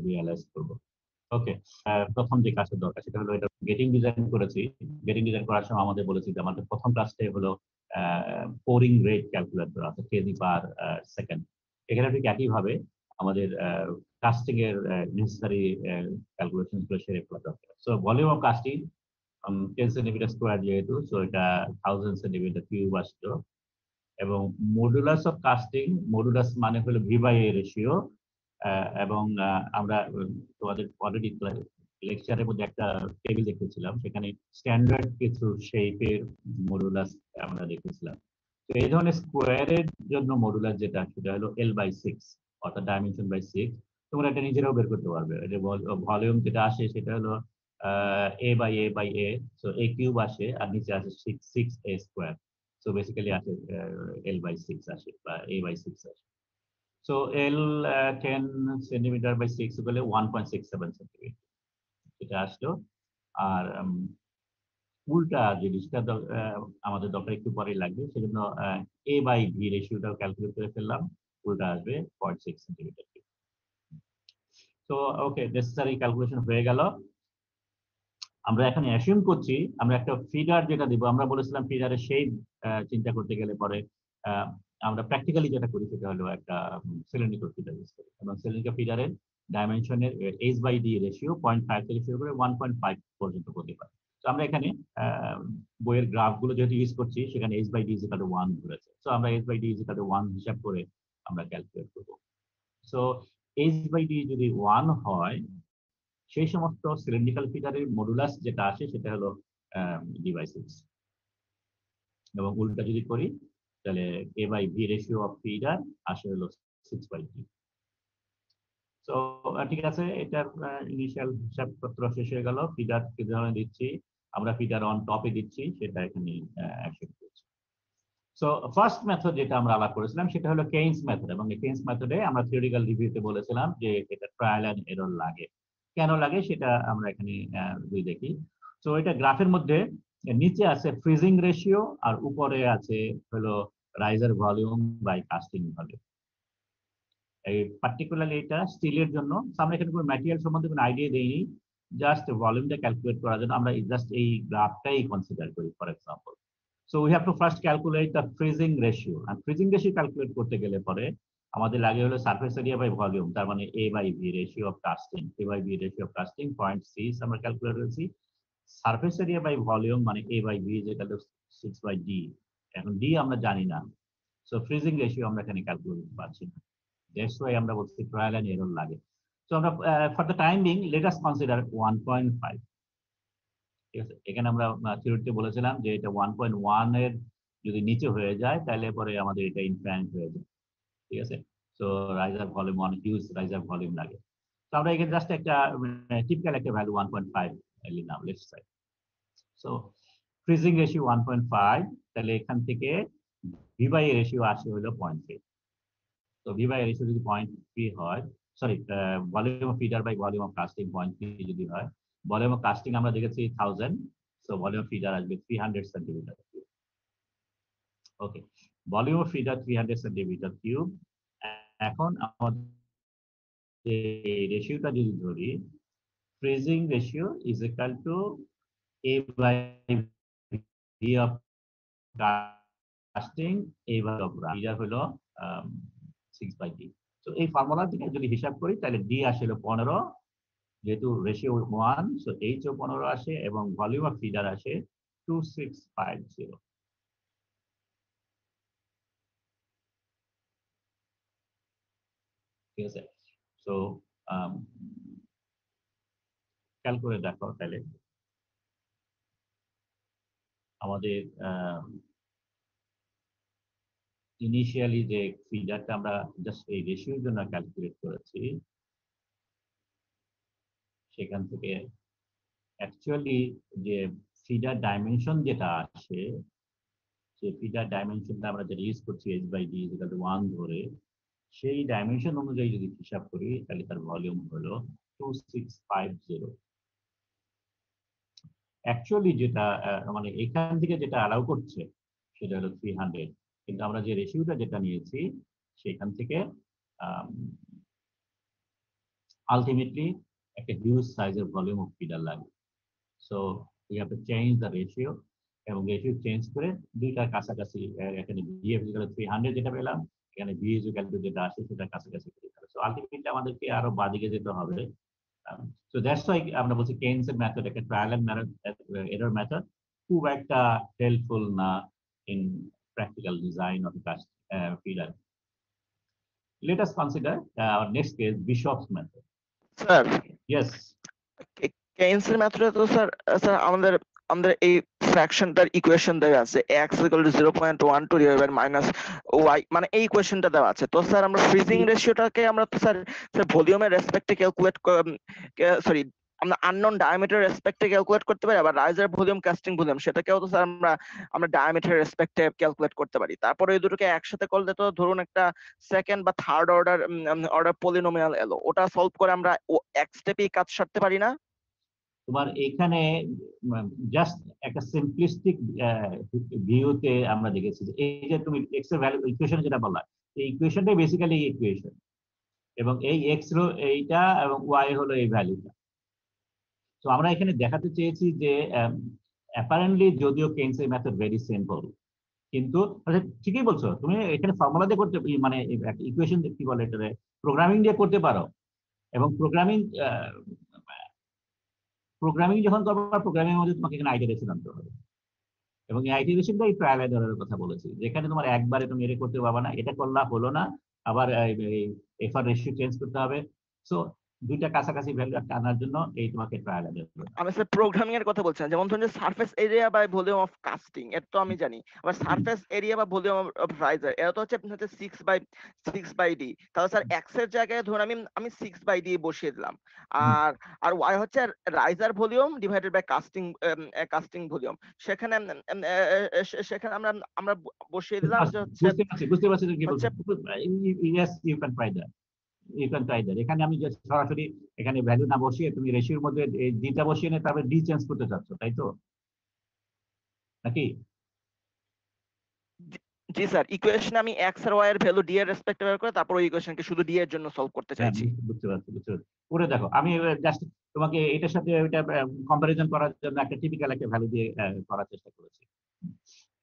Realise করবো। ওকে, প্রথম যে কাজটা দরকার সেটা হলো এটা গেটিং ডিজাইন করেছি। গেটিং ডিজাইন করার সময় আমাদের বলেছি যে আমাদের প্রথম কাজটাই হলো পোরিং রেট ক্যালকুলেট করা, অর্থাৎ কেজি পার সেকেন্ড। এখানে ঠিক একইভাবে আমাদের কাস্টিং এর নেসেসারি ক্যালকুলেশন গুলো সেরে ফেলা দরকার। So volume of casting 10 centimetre square যেহেতু, সো এটা 1000 সেন্টিমিটার কিউব আসলো। এবং মডুলাস অফ কাস্টিং, মডুলাস মানে হলো ভি বাই এ রেশিও। এবং আমরা তোমাদের অলরেডি লেকচারের মধ্যে একটা টেবিল দেখেছিলাম, সেখানে স্ট্যান্ডার্ড কিছু শেপের মডুলাস আমরা দেখেছিলাম। তো এই ধরনের স্কোয়ারের জন্য মডুলাস যেটা, সেটা হলো L/6, অর্থাৎ ডাইমেনশন বাই 6। তোমরা এটা নিজেরাও বের করতে পারবে। ভলিউম যেটা আসে সেটা হলো A/A/A, সো A কিউব আসে আর নিচে আসে 6A স্কোয়ার। সো বেসিক্যালি আসে L/6 আসে বা A/6 আসে। সো L 10 সেন্টিমিটার বাই 6 হলে 1.67 সেন্টিমিটার এটা আসলো। আর উল্টা জিনিসটা আমাদের দরকার একটু পরে লাগবে, সেজন্য A/V রেশিওটাও ক্যালকুলেট করে ফেললাম। উল্টা আসবে 0.6 সেন্টিমিটার। তো ওকে, নেসেসারি ক্যালকুলেশন হয়ে গেল। আমরা এখন অ্যাসিউম করছি আমরা একটা ফিডার যেটা দিব, আমরা বলেছিলাম ফিডারের শেপ চিন্তা করতে গেলে পরে আমরা প্র্যাকটিক্যালি যেটা করি সেটা হলো একটা সিলিন্ড্রিক্যাল ফিডার ইউজ করি। এবং সিলিন্ড্রিক্যাল ফিডারের ডাইমেনশনের H/D রেশিও 0.5 থেকে শুরু করে 1.5 পর্যন্ত হতে পারে। তো আমরা এখানে বইয়ের গ্রাফগুলো যেহেতু ইউজ করছি, সেখানে H/D = 1 ধরেছে। তো আমরা H/D = 1 হিসাব করে আমরা ক্যালকুলেট করবো। সো H/D যদি 1 হয়, সেই সমস্ত সিলিন্ড্রিক্যাল ফিডারের মডুলাস যেটা আসে সেটা হলো D/6। এবং উল্টা যদি করি তাহলে A/V রেশিও অফ ফিডার আসে হলো 6/3। তো ঠিক আছে, এটার ইনিশিয়াল হিসাবপত্র শেষ হয়ে গেল। ফিডার কি ধরনের দিচ্ছি, আমরা ফিডার অন টপে দিচ্ছি, সেটা এখানে অ্যাকসেপ্ট করছি। সো ফার্স্ট মেথড যেটা আমরা আলাপ করেছিলাম সেটা হলো কেইনস মেথড। এবং এই কেইনস মেথডে আমরা থিওরিক্যাল রিভিউতে বলেছিলাম যে এটা ট্রায়াল এন্ড এরর লাগে। কেন লাগে সেটা আমরা এখানে দেখি। সো এটা গ্রাফের মধ্যে নিচে আছে ফ্রিজিং রেশিও আর উপরে আছে হলো riser volume by casting volume. এই পার্টিকুলারলি এটা স্টিলের জন্য। আমরা এখানে কোনো ম্যাটেরিয়াল সম্বন্ধে কোনো আইডিয়া দেইনি, জাস্ট ভলিউমটা ক্যালকুলেট করার জন্য আমরা জাস্ট এই গ্রাফটাই কনসিডার করি for example. So we have to first calculate the freezing ratio, and freezing ratio calculate করতে গেলে পরে আমাদের লাগে হলো সারফেস এরিয়া বাই ভলিউম, তার মানে A/V ratio of casting. A/V ratio of casting 0.6 আমরা ক্যালকুলেট করেছি। সারফেস এরিয়া বাই ভলিউম মানে A/V যেটা হলো 6/D। এখন D আমরা জানি না, সো ফ্রিজিং রেশিও আমরা এখানে ক্যালকুলেট করতে পারছি না। দ্যাটস ওয়াই আমরা বলছি ট্রায়াল এন্ড এরর লাগে। সো আমরা for the time being late us consider 1.5। ঠিক আছে, এখানে আমরা থিওরিতে বলেছিলাম যে এটা 1.1 এর যদি নিচে হয়ে যায় তাহলে পরে আমাদের এটা ইনফ্যান্ট হয়ে যায়। ঠিক আছে, সো রাইজার ভলিউম, অনেক হিউজ রাইজার ভলিউম লাগে। তো আমরা এখানে জাস্ট একটা টিপিক্যাল একটা ভ্যালু 1.5 নিলাম, let's say. So freezing ratio 1.5, তাহলে এখান থেকে V/A রেশিও আসে হলো 0.3। তো V/A রেশিও যদি 0.3 হয়, sorry volume of feeder by volume of casting 0.3 যদি হয়, ভলিউম অফ কাস্টিং আমরা দেখেছি 1000, সো ভলিউম অফ ফিডার আসবে 300 centimetre cube. Okay, volume of feeder 300 centimetre cube. এখন আমাদের রেশিওটা যদি ধরি, freezing ratio is equal two A/V of casting, A/V of feeder হলো 6/D। তো এই ফর্মুলা থেকে যদি হিসাব করি তাহলে D আসলে 15, যেহেতু রেশিও 1, সো H ও 15 আসে এবং ভলিউম অফ ফিডার আসে 2650। ঠিক আছে, সো ক্যালকুলেট দেখো তাহলে আমাদের ইনিশিয়ালি যে ফিডারটা আমরা জাস্ট এই রেশিওর জন্য ক্যালকুলেট করেছি, সেখান থেকে অ্যাকচুয়ালি যে ফিডার ডাইমেনশন যেটা আসে, সেই ফিডার ডাইমেনশনটা আমরা যেটা ইউজ করছি H/D = 1 ধরে, সেই ডাইমেনশন অনুযায়ী যদি হিসাব করি তাহলে তার ভলিউম হলো 2650। অ্যাকচুয়ালি যেটা মানে এখান থেকে যেটা অ্যালাউ করছে সেটা হলো 300, কিন্তু আমরা যে রেশিওটা যেটা নিয়েছি সেখান থেকে আলটিমেটলি একটা হিউজ সাইজের ভলিউম অফ ফিডার লাগবে। So we have to change the ratio, এবং রেশিও চেঞ্জ করে দুইটার কাছাকাছি, এখানে বিএফ 300 যেটা পেলাম, এখানে বিএস যেটা আসে সেটা কাছাকাছি করে দিতে হবে। সো আলটিমেটলি আমাদেরকে আরো বাদিকে যেতে হবে। সো দ্যাটস ওয়াই আমরা বলছি কেইনসের মেথড একটা ট্রায়াল এন্ড এরর মেথড, খুব একটা হেল্পফুল না in practical design of feeder. Let us consider our next case, Bishop's method. Sir Yes. কেইনসের মেথডে তো স্যার স্যার আমাদের আমাদের এই ফ্র্যাকশনটার ইকুয়েশন দেওয়া আছে x = 0.12 ডিভাইডেড মাইনাস y, মানে এই ইকুয়েশনটা দেওয়া আছে। তো স্যার আমরা ফ্রিজিং রেশিওটাকে আমরা তো স্যার ভলিউমের রেসপেক্টে ক্যালকুলেট, সরি, আমরা আননোন ডায়ামিটার রেসপেক্টে ক্যালকুলেট করতে পারি, আবার রাইজার ভলিউম, কাস্টিং ভলিউম সেটাকেও তো স্যার আমরা ডায়ামিটার রেসপেক্টে ক্যালকুলেট করতে পারি। তারপরে এই দুটোকে একসাথে করলে তো ধরুন একটা সেকেন্ড বা থার্ড অর্ডার পলিনোমিয়াল এলো, ওটা সলভ করে আমরা এক স্টেপেই কাজ সারতে পারি না? তোমার এখানে জাস্ট একটা সিম্পলিস্টিক ভিউতে আমরা দেখেছি যে এই যে তুমি এক্স এর ভ্যালু ইকুয়েশন যেটা বললা, এই ইকুয়েশনটাই বেসিক্যালি ইকুয়েশন, এবং এই এক্স হলো এইটা এবং ওয়াই হলো এই ভ্যালুটা। তো আমরা এখানে দেখাতে চেয়েছি যে অ্যাপারেন্টলি যদিও কেইনসের মেথড ভেরি সিম্পল, কিন্তু ঠিকই বলছো তুমি, এখানে ফর্মুলা দিয়ে করতে, মানে ইকুয়েশন কি বলে এটা, প্রোগ্রামিং দিয়ে করতে পারো, এবং প্রোগ্রামিং যখন করবা, প্রোগ্রামিং এর মধ্যে তোমাকে এখানে আইটারেশন আনতে হবে, এবং এই আইটারেশনটা এই ট্রায়াল এন্ড এররের কথা বলেছি, যেখানে তোমার একবারে তুমি এটা করতে পারবা না, এটা করলা হলো না, আবার এফআর রেশিও চেঞ্জ করতে হবে। সো দুইটা কাছাকাছি ভ্যালু আনার জন্য এই তোমাকে ট্রায়াল এন্ড এরর। আমি স্যার প্রোগ্রামিং এর কথা বলছি না, যেমন ধরুন যে surface area by volume of casting, এটা তো আমি জানি, আবার সারফেস এরিয়া বা ভলিউম অফ রাইজার এটা তো হচ্ছে হচ্ছে 6/d। তাহলে স্যার এক্স এর জায়গায় ধরুন আমি 6/d বসিয়ে দিলাম, আর আর ওয়াই হচ্ছে riser volume divided by casting volume. সেখানে সেখানে আমরা বসিয়ে দিলাম যে হচ্ছে বুঝতে পারছি তুমি কি বলছো। Yes, you can try that, এখানে আমি যে সরাসরি এখানে ভ্যালু না বসিয়ে তুমি রেশিওর মধ্যে ডিটা বসিয়ে নিয়ে তারপরে ডি চেঞ্জ করতে চাচ্ছ, তাই তো নাকি? জি স্যার, ইকুয়েশনে আমি এক্স আর ওয়াই এর ভ্যালু ডি এর রেসপেক্টে বের করে তারপর ওই ইকুয়েশনকে শুধু ডি এর জন্য সলভ করতে হ্যাঁ, চাইছি। বুঝতে পারছি। করে দেখো, আমি জাস্ট তোমাকে এটার সাথে ওইটা কম্পারিজন করার জন্য একটা টিপিক্যাল একটা ভ্যালু দিয়ে করার চেষ্টা করেছি।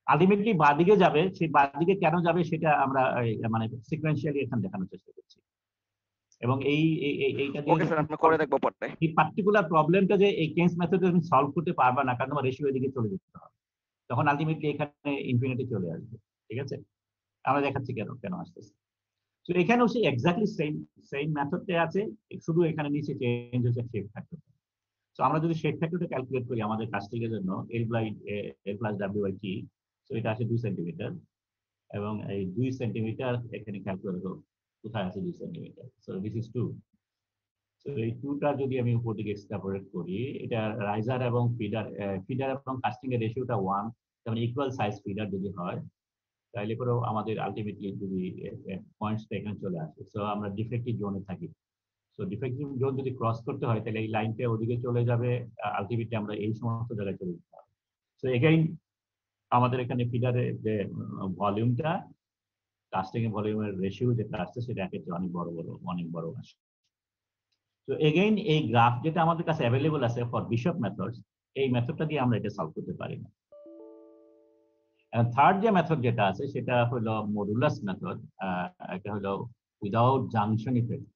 আলটিমেটলি বাদিকে যাবে, সেই বাদিকে কেন যাবে সেটা আমরা মানে সিকোয়েন্সিয়ালি এখানে দেখানোর চেষ্টা করছি, এবং এইটা দিয়ে ওকে স্যার, আমরা করে দেখবো পরে। এই পার্টিকুলার প্রবলেমটা যে এই কেন্স মেথডে তুমি সলভ করতে পারবা না, কারণ তোমার রেশিও এদিকে চলে যেতে হবে, তখন আলটিমেটলি এখানে ইনফিনিটি চলে আসবে। ঠিক আছে, আমরা দেখাচ্ছি কেন কেন আসতেছে। তো এখানেও সেই এক্স্যাক্টলি সেম মেথডে আছে, শুধু এখানে নিচে চেঞ্জ হচ্ছে শেপ ফ্যাক্টর। তো আমরা যদি শেপ ফ্যাক্টরটা ক্যালকুলেট করি আমাদের কাস্টিংয়ের জন্য, এল প্লাস ডাব্লিউ বাই টি, তো এটা আছে 2 সেন্টিমিটার, এবং এই 2 সেন্টিমিটার এখানে ক্যালকুলেট করব, কোথায় আছে 2 সেন্টিমিটার, সো দিস ইজ 2। তো এই 2টা যদি আমি উপর দিকে এক্সট্রাপোলেট করি, এটা রাইজার এবং ফিডার এবং কাস্টিং এর রেশিওটা 1, যেমন ইকুয়াল সাইজ ফিডার যদি হয়, তাহলে পরেও আমাদের আলটিমেটলি যদি পয়েন্টসটা এখানে চলে আসে, সো আমরা ডিফেক্টিভ জোনে থাকি। সো ডিফেক্টিভ জোন যদি ক্রস করতে হয় তাহলে এই লাইনটা ওদিকে চলে যাবে, আলটিমেটলি আমরা এই সমস্ত জায়গায় চলে যেতে হবে। সো এগেইন আমাদের এখানে ফিডারের যে ভলিউমটা, কাস্টিং এর ভলিউমের রেশিও যেটা আসছে সেটা একের চেয়ে অনেক বড় আসে। তো এগেইন এই গ্রাফ যেটা আমাদের কাছে অ্যাভেলেবল আছে ফর বিশপ মেথডস, এই মেথডটা দিয়ে আমরা এটা সলভ করতে পারি না। থার্ড যে মেথড যেটা আছে সেটা হলো মডুলাস মেথড, এটা হলো উইদাউট জাংশন ইফেক্ট।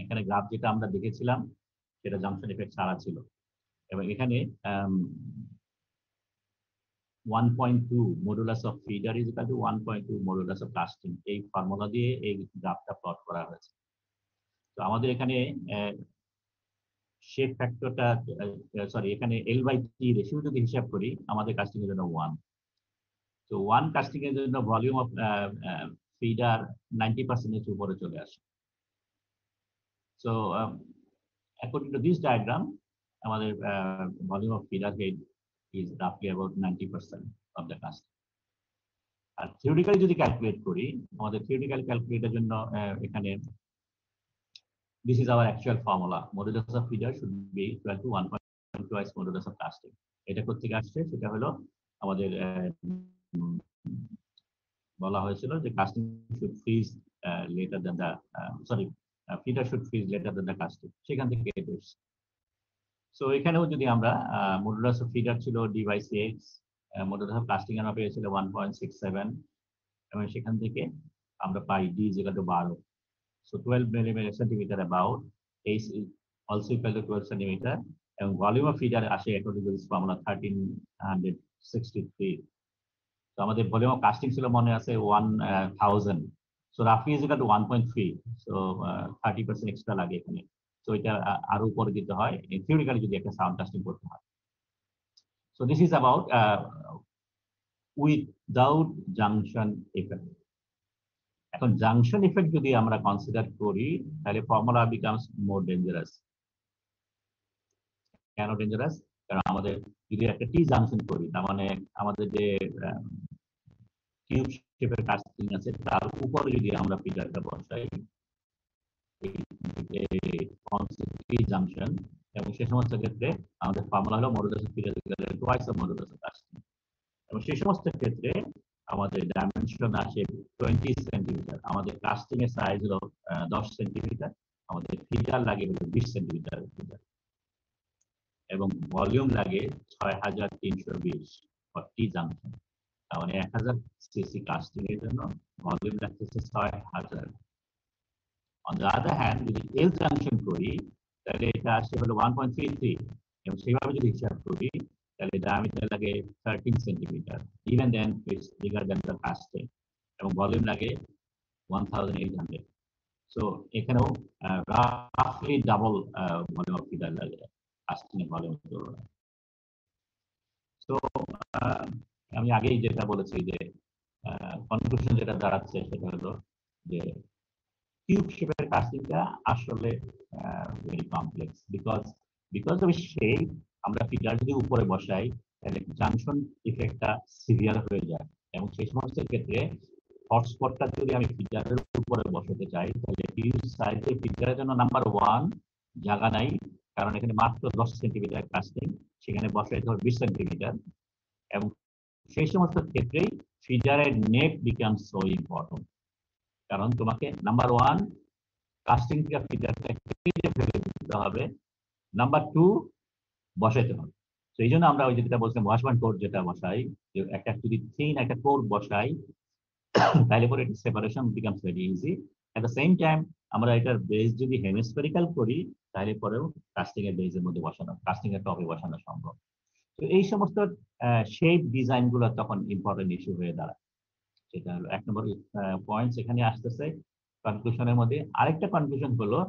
এখানে গ্রাফ যেটা আমরা দেখেছিলাম সেটা জাংশন ইফেক্ট ছাড়া ছিল, এবং এখানে 1.2 modulus of feeder is equal two 1.2 modulus of casting, এই ফর্মুলা দিয়ে এই গ্রাফটা প্লট করা হয়েছে। তো আমাদের এখানে শেপ ফ্যাক্টরটা, সরি, এখানে এল বাই টি রেশিও যদি হিসাব করি আমাদের কাস্টিং এর জন্য 1, তো 1 কাস্টিং এর জন্য ভলিউম অফ ফিডার 90% উপরে চলে আসে। So according to this diagram, আমাদের volume of feeder head is roughly about 90% of the casting. আর থিওরিটিক্যালি যদি ক্যালকুলেট করি, আমাদের থিওরিটিক্যাল ক্যালকুলেটের জন্য এখানে this is our actual formula, modulus of feeder should be equal to 1.2 twice modulus of casting. এটা কোথেকে আসছে, সেটা হলো আমাদের বলা হয়েছিল যে casting should freeze later than the sorry, feeder should fridge letter than the casting, সেখান থেকে এটা এসেছে। সো এখানেও যদি আমরা মডুলাস অফ ফিডার ছিল d/cx, মডুলাস অফ কাস্টিং আমরা পেয়েছিল 1.67, এবং সেখান থেকে আমরা পাই d = 12। So 12 centimeter about, H is also equal to 12 centimeter, এবং ভলিউম অফ ফিডার আসে according to this formula 1363। তো আমাদের ভলিউম অফ কাস্টিং ছিল মনে আছে 1000, সো রাফলি is equal to 1.3, so 30% extra লাগে এখানে। সো এটা আরো উপরে দিতে হয় থিওরিক্যালি যদি একটা সাউন্ড কাস্টিং করতে হয়। So this is about without junction effect. এখন জাংশন ইফেক্ট যদি আমরা কনসিডার করি তাহলে ফর্মুলা বিকামস মোর ডেঞ্জারাস। কেন ডেঞ্জারাস? কারণ আমাদের যদি একটা টি জাংশন করি, তার মানে আমাদের যে কিউব শেপের কাস্টিং আছে তার উপরে যদি আমরা ফিডারটা বসাই টি জাংশন, এবং সে সমস্ত ক্ষেত্রে আমাদের ফর্মুলা হলো modulus of feeder twice of modulus of casting, এবং সেই সমস্ত ক্ষেত্রে আমাদের ডাইমেনশন আসে 20 সেন্টিমিটার, আমাদের কাস্টিং এর সাইজ হলো 10 সেন্টিমিটার, আমাদের ফিডার লাগে হলো 20 সেন্টিমিটার ফিডার, এবং ভলিউম লাগে 6320 টি জাংশন। তার মানে 1000 সিসি কাস্টিং এর জন্য ভলিউম লাগতেছে 6000। অন দ্য আদার হ্যান্ড যদি এল জাংশন করি তাহলে এটা আসে হলো 1.33, এবং সেইভাবে যদি হিসাব করি তাহলে ডায়ামিটার লাগে 13 centimetre, even then it's bigger than the casting, এবং ভলিউম লাগে 1800। সো এখানেও রাফলি ডাবল ভলিউম অফ ফিডার লাগে কাস্টিং এর ভলিউম তুলনায়। তো আমি আগেই যেটা বলেছি যে কনক্লুশন যেটা দাঁড়াচ্ছে সেটা হলো যে কিউব শেপের কাস্টিংটা আসলে very complex, because of shape আমরা ফিডার যদি উপরে বসাই তাহলে জাংশন ইফেক্টটা সিভিয়ার হয়ে যায়, এবং সেই সমস্ত ক্ষেত্রে হটস্পটটা যদি আমি ফিডারের উপরে বসাতে চাই তাহলে কিউব সাইজে ফিডারের জন্য নাম্বার 1 জায়গা নাই, কারণ এখানে মাত্র 10 সেন্টিমিটার কাস্টিং, সেখানে বসাইতে হবে 20 সেন্টিমিটার, এবং সেই সমস্ত ক্ষেত্রেই ফিডারের নেক বিকাম সো ইম্পর্টেন্ট, কারণ তোমাকে নাম্বার 1 কাস্টিং থেকে ফিডারটা কেটে ফেলে দিতে হবে, নাম্বার 2 বসাইতে হবে। তো এই জন্য আমরা ওই যেটা বলছিলাম ওয়াশবার্ন কোড যেটা বসাই, যে একটা যদি থিন একটা কোড বসাই তাহলে পরে এটা separation becomes very easy. At the same time আমরা এটার বেস যদি হেমিস্ফেরিক্যাল করি তাহলে পরেও কাস্টিং এর বেসের মধ্যে বসানো, কাস্টিং এর টপে বসানো সম্ভব। তো এই সমস্ত শেপ ডিজাইন গুলো তখন ইম্পর্টেন্ট ইস্যু হয়ে দাঁড়ায়। সেটা হলো 1 নম্বর পয়েন্টস এখানে আসতেছে কনক্লুশনের মধ্যে। আরেকটা কনক্লুশন হলো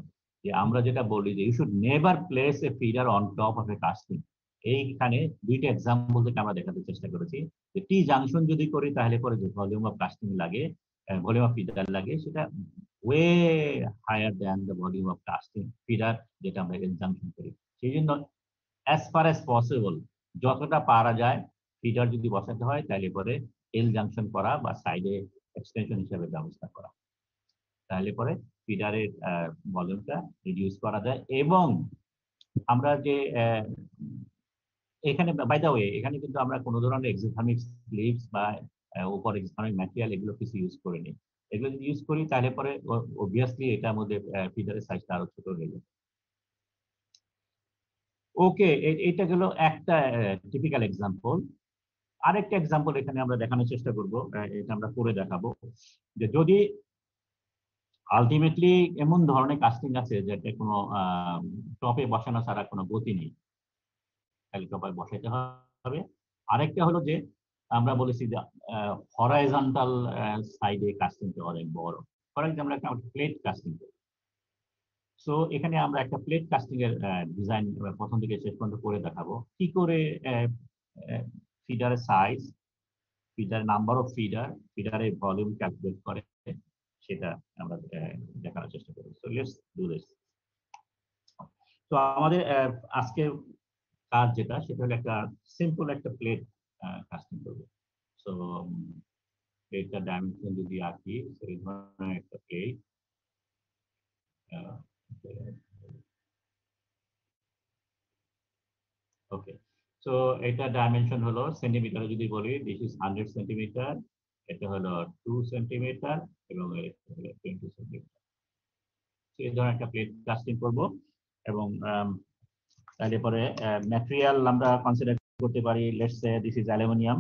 যে আমরা যেটা বলি যে you should never place a feeder on top of a casting. এইখানে দুইটা এক্সাম্পল থেকে আমরা দেখাতে চেষ্টা করেছি যে টি জাংশন যদি করি তাহলে পরে যে ভলিউম অফ কাস্টিং লাগে, ভলিউম অফ ফিডার লাগে, সেটা way higher than the volume of casting feeder যেটা আমরা এল জাংশন করি। সেই জন্য অ্যাজ ফার অ্যাজ পসিবল যতটা পারা যায় ফিডার যদি বসাতে হয় তাহলে পরে এল জাংশন করা বা সাইডে এক্সটেনশন হিসেবে ব্যবস্থা করা, তাহলে পরে ফিডারের ভলিউমটা রিডিউস করা যায়। এবং আমরা যে এখানে বাই দ্য ওয়ে এখানে কিন্তু আমরা কোনো ধরনের এক্সোথার্মিক স্লিভস বা উপর এক্সোথার্মিক ম্যাটেরিয়াল এগুলো কিছু ইউজ করিনি। এগুলো যদি ইউজ করি তাহলে পরে অবভিয়াসলি এটার মধ্যে ফিডারের সাইজটা আরো ছোট হয়ে যাবে। ওকে, এটা গেল একটা টিপিক্যাল এক্সাম্পল। আরেকটা এক্সাম্পল এখানে আমরা দেখানোর চেষ্টা করব, এটা আমরা করে দেখাবো যে যদি আলটিমেটলি এমন ধরনের কাস্টিং আছে যেটা কোনো টপে বসানো ছাড়া কোনো গতি নেই, তাহলে টপে বসাইতে হবে। আরেকটা হলো যে আমরা বলেছি যে হরাইজন্টাল সাইডে কাস্টিংটা অনেক বড়, ফর এক্সাম্পল একটা প্লেট কাস্টিং। সো এখানে আমরা একটা প্লেট কাস্টিং এর ডিজাইন প্রথম থেকে শেষ পর্যন্ত করে দেখাবো কি করে ফিডারের সাইজ, ফিডার নাম্বার অফ ফিডারের ভলিউম ক্যালকুলেট করে সেটা আমরা দেখানোর চেষ্টা করি। So let's do this. তো আমাদের আজকে কাজ যেটা সেটা হলো একটা সিম্পল একটা প্লেট কাস্টিং করবো। সো প্লেটটা ডাইমেনশন যদি আঁকি সেই ধরনের একটা প্লেট, ওকে। সো এটা ডাইমেনশন হলো সেন্টিমিটার যদি বলি, দিস ইজ 100 সেন্টিমিটার, এটা হলো 2 সেন্টিমিটার এবং এটা হলো 20 সেন্টিমিটার। এই ধরনের একটা প্লেট কাস্টিং করব এবং তাহলে পরে ম্যাটেরিয়াল আমরা কনসিডার করতে পারি, let's say this is aluminium.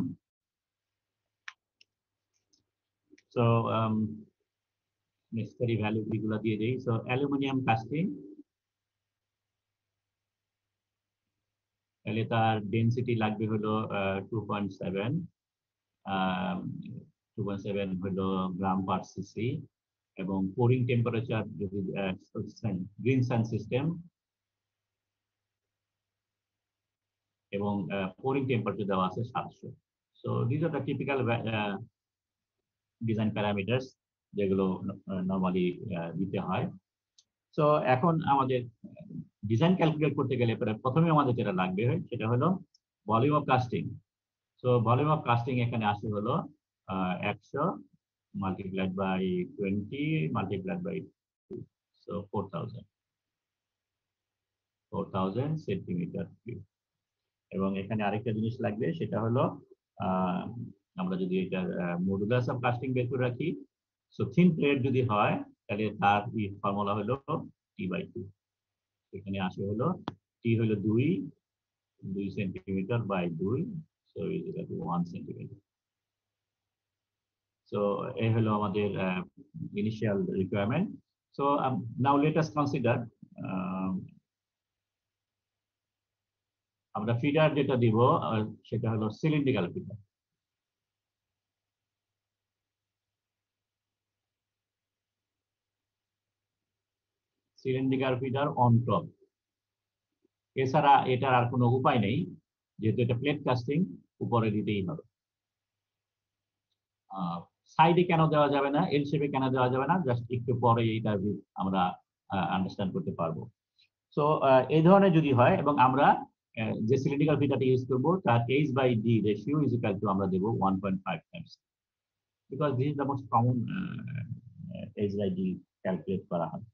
So necessary value এগুলো দিয়ে দেই। সো অ্যালুমিনিয়াম কাস্টিং, তাহলে তার ডেনসিটি লাগবে হলো 2.7 হলো গ্রাম পার সিসি, এবং পোরিং টেম্পারেচার যদি গ্রিন সান সিস্টেম, এবং পোরিং টেম্পারেচার দেওয়া আছে 700। So this are the typical design parameters যেগুলো নরমালি দিতে হয়। সো এখন আমাদের ডিজাইন ক্যালকুলেট করতে গেলে প্রথমে আমাদের যেটা লাগবে সেটা হলো volume of casting. So volume of casting এখানে আসে হলো 100 multiplied by 20 multiplied by 2, so 4000 centimetre cube. এবং এখানে আরেকটা জিনিস লাগবে, সেটা হলো আমরা যদি এটা মডুলাস অফ কাস্টিং বের করে রাখি, সো থিন প্লেট যদি হয় তাহলে তার ফর্মুলা হলো T/2। এখানে আসে হলো টি হলো 2 centimetre by 2, so is equal to 1 centimetre. So এই হলো আমাদের initial requirement. So now let us consider আমরা ফিডার যেটা দিব সেটা হলো cylindrical feeder. Cylindrical feeder on top, এছাড়া এটার আর কোনো উপায় নেই, যেহেতু এটা প্লেট কাস্টিং, উপরে দিতেই হবে। সাইডে কেন দেওয়া যাবে না, এল শেপে কেন দেওয়া যাবে না, জাস্ট একটু পরে এইটা আমরা আন্ডারস্ট্যান্ড করতে পারবো। সো এই ধরনের যদি হয়, এবং আমরা যে সিলিন্ড্রিক্যাল ফিডারটা ইউজ করবো তার H/D ratio is equal two আমরা দেবো 1.5 Times, because this is the most common H/D calculate করা হয়।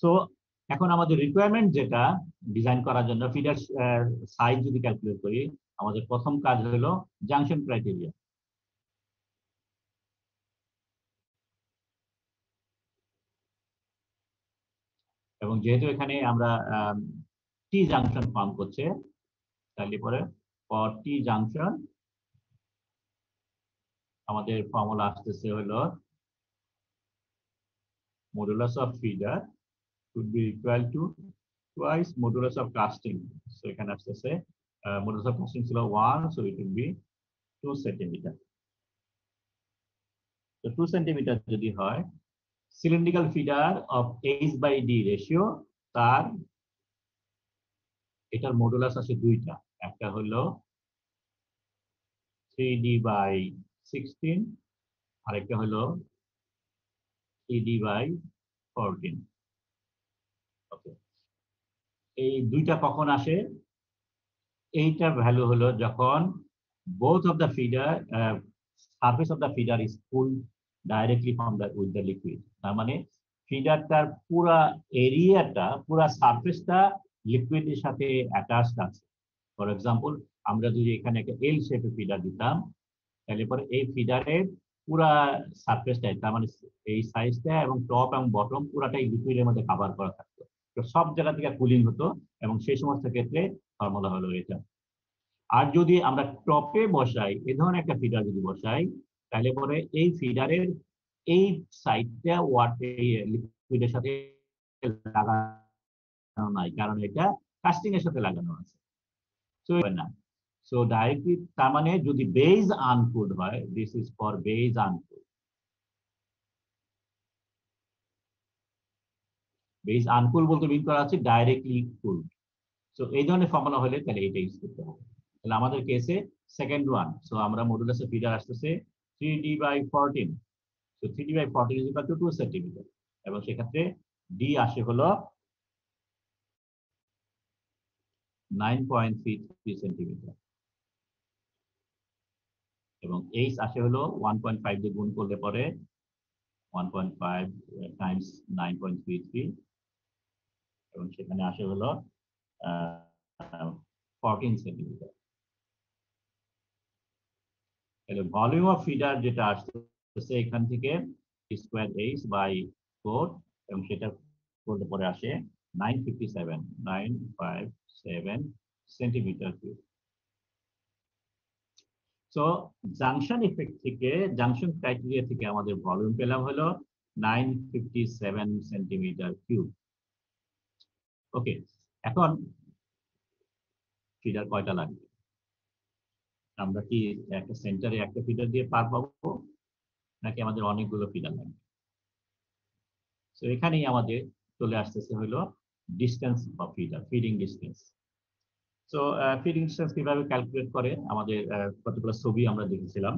সো এখন আমাদের রিকোয়ারমেন্ট যেটা ডিজাইন করার জন্য ফিডার সাইজ যদি ক্যালকুলেট করি, আমাদের প্রথম কাজ হলো জাংশন ক্রাইটেরিয়া। এবং যেহেতু এখানে আমরা টি জাংশন ফর্ম করছে, তাহলে পরে ফর টি জাংশন আমাদের ফর্মুলা আসতেছে হলো modulus of feeder would be equal to twice modulus of casting. So এখানে আসতেছে modulus of casting ছিল 1, so it will be 2 centimetre. তো 2 সেন্টিমিটার যদি হয়, cylindrical feeder of H/D ratio, তার এটার মডুলাস আছে দুইটা, একটা হলো 3D/16, আরেকটা হলো 3D/14। ওকে, এই দুইটা কখন আসে? এইটার ভ্যালু হলো যখন both of the feeder surface of the feeder is pulled directly from the with the liquid, তার মানে ফিডারটার পুরা এরিয়াটা, পুরা সারফেসটা লিকুইডের সাথে অ্যাটাচড আছে। ফর এক্সাম্পল, আমরা যদি এখানে একটা এল শেপে ফিডার দিতাম, তাহলে পরে এই ফিডারের পুরা সারফেসটা, তার মানে এই সাইজটা এবং টপ এবং বটম পুরাটাই লিকুইডের মধ্যে কভার করা থাকতো। তো সব জায়গা থেকে কুলিং হতো, এবং সেই সমস্ত ক্ষেত্রে ফর্মুলা হলো এটা। আর যদি আমরা টপে বসাই, এ ধরনের একটা ফিডার যদি বসাই, তাহলে পরে এই ফিডারের এই সাইডটা লিকুইডের সাথে লাগানো নাই, কারণ এটা কাস্টিং এর সাথে লাগানো আছে। না, সো ডাইরেক্টলি, তার মানে যদি বেজ আনকুলড হয়, this is for base uncooled. Base uncool বলতে মিন করা আছে ডাইরেক্টলি কুলড। সো এই ধরনের ফর্মুলা হলে তাহলে এটা ইউজ করতে হবে। তাহলে আমাদের কেসে সেকেন্ড ওয়ান, সো আমরা মডুলাসে ফিডার আসতেছে 3D/14, so 3D/14 is equal two 2 centimetre, এবং সেক্ষেত্রে ডি আসে হলো 9.33 সেন্টিমিটার, এবং এইচ আসে হলো 1.5 দিয়ে গুণ করলে পরে 1.5 টাইমস 9.33, এবং সেখানে আসে হলো 14 সেন্টিমিটার। তাহলে ভলিউম অফ ফিডার যেটা আসছে এখান থেকে স্কোয়ার H/4, এবং সেটা করলে পরে আসে 957 centimetre cube. So junction effect থেকে, জাংশন ক্রাইটেরিয়া থেকে আমাদের ভলিউম পেলাম হলো 957 সেন্টিমিটার কিউব। ওকে, এখন ফিডার কয়টা লাগবে? আমরা কি একটা সেন্টারে একটা ফিডার দিয়ে পার পাবো, নাকি আমাদের অনেকগুলো ফিডার লাগবে? তো এখানেই আমাদের চলে আসতেছে হলো distance of feeder, feeding distance. So feeding distance কিভাবে ক্যালকুলেট করে? আমাদের কতগুলো ছবি আমরা দেখেছিলাম,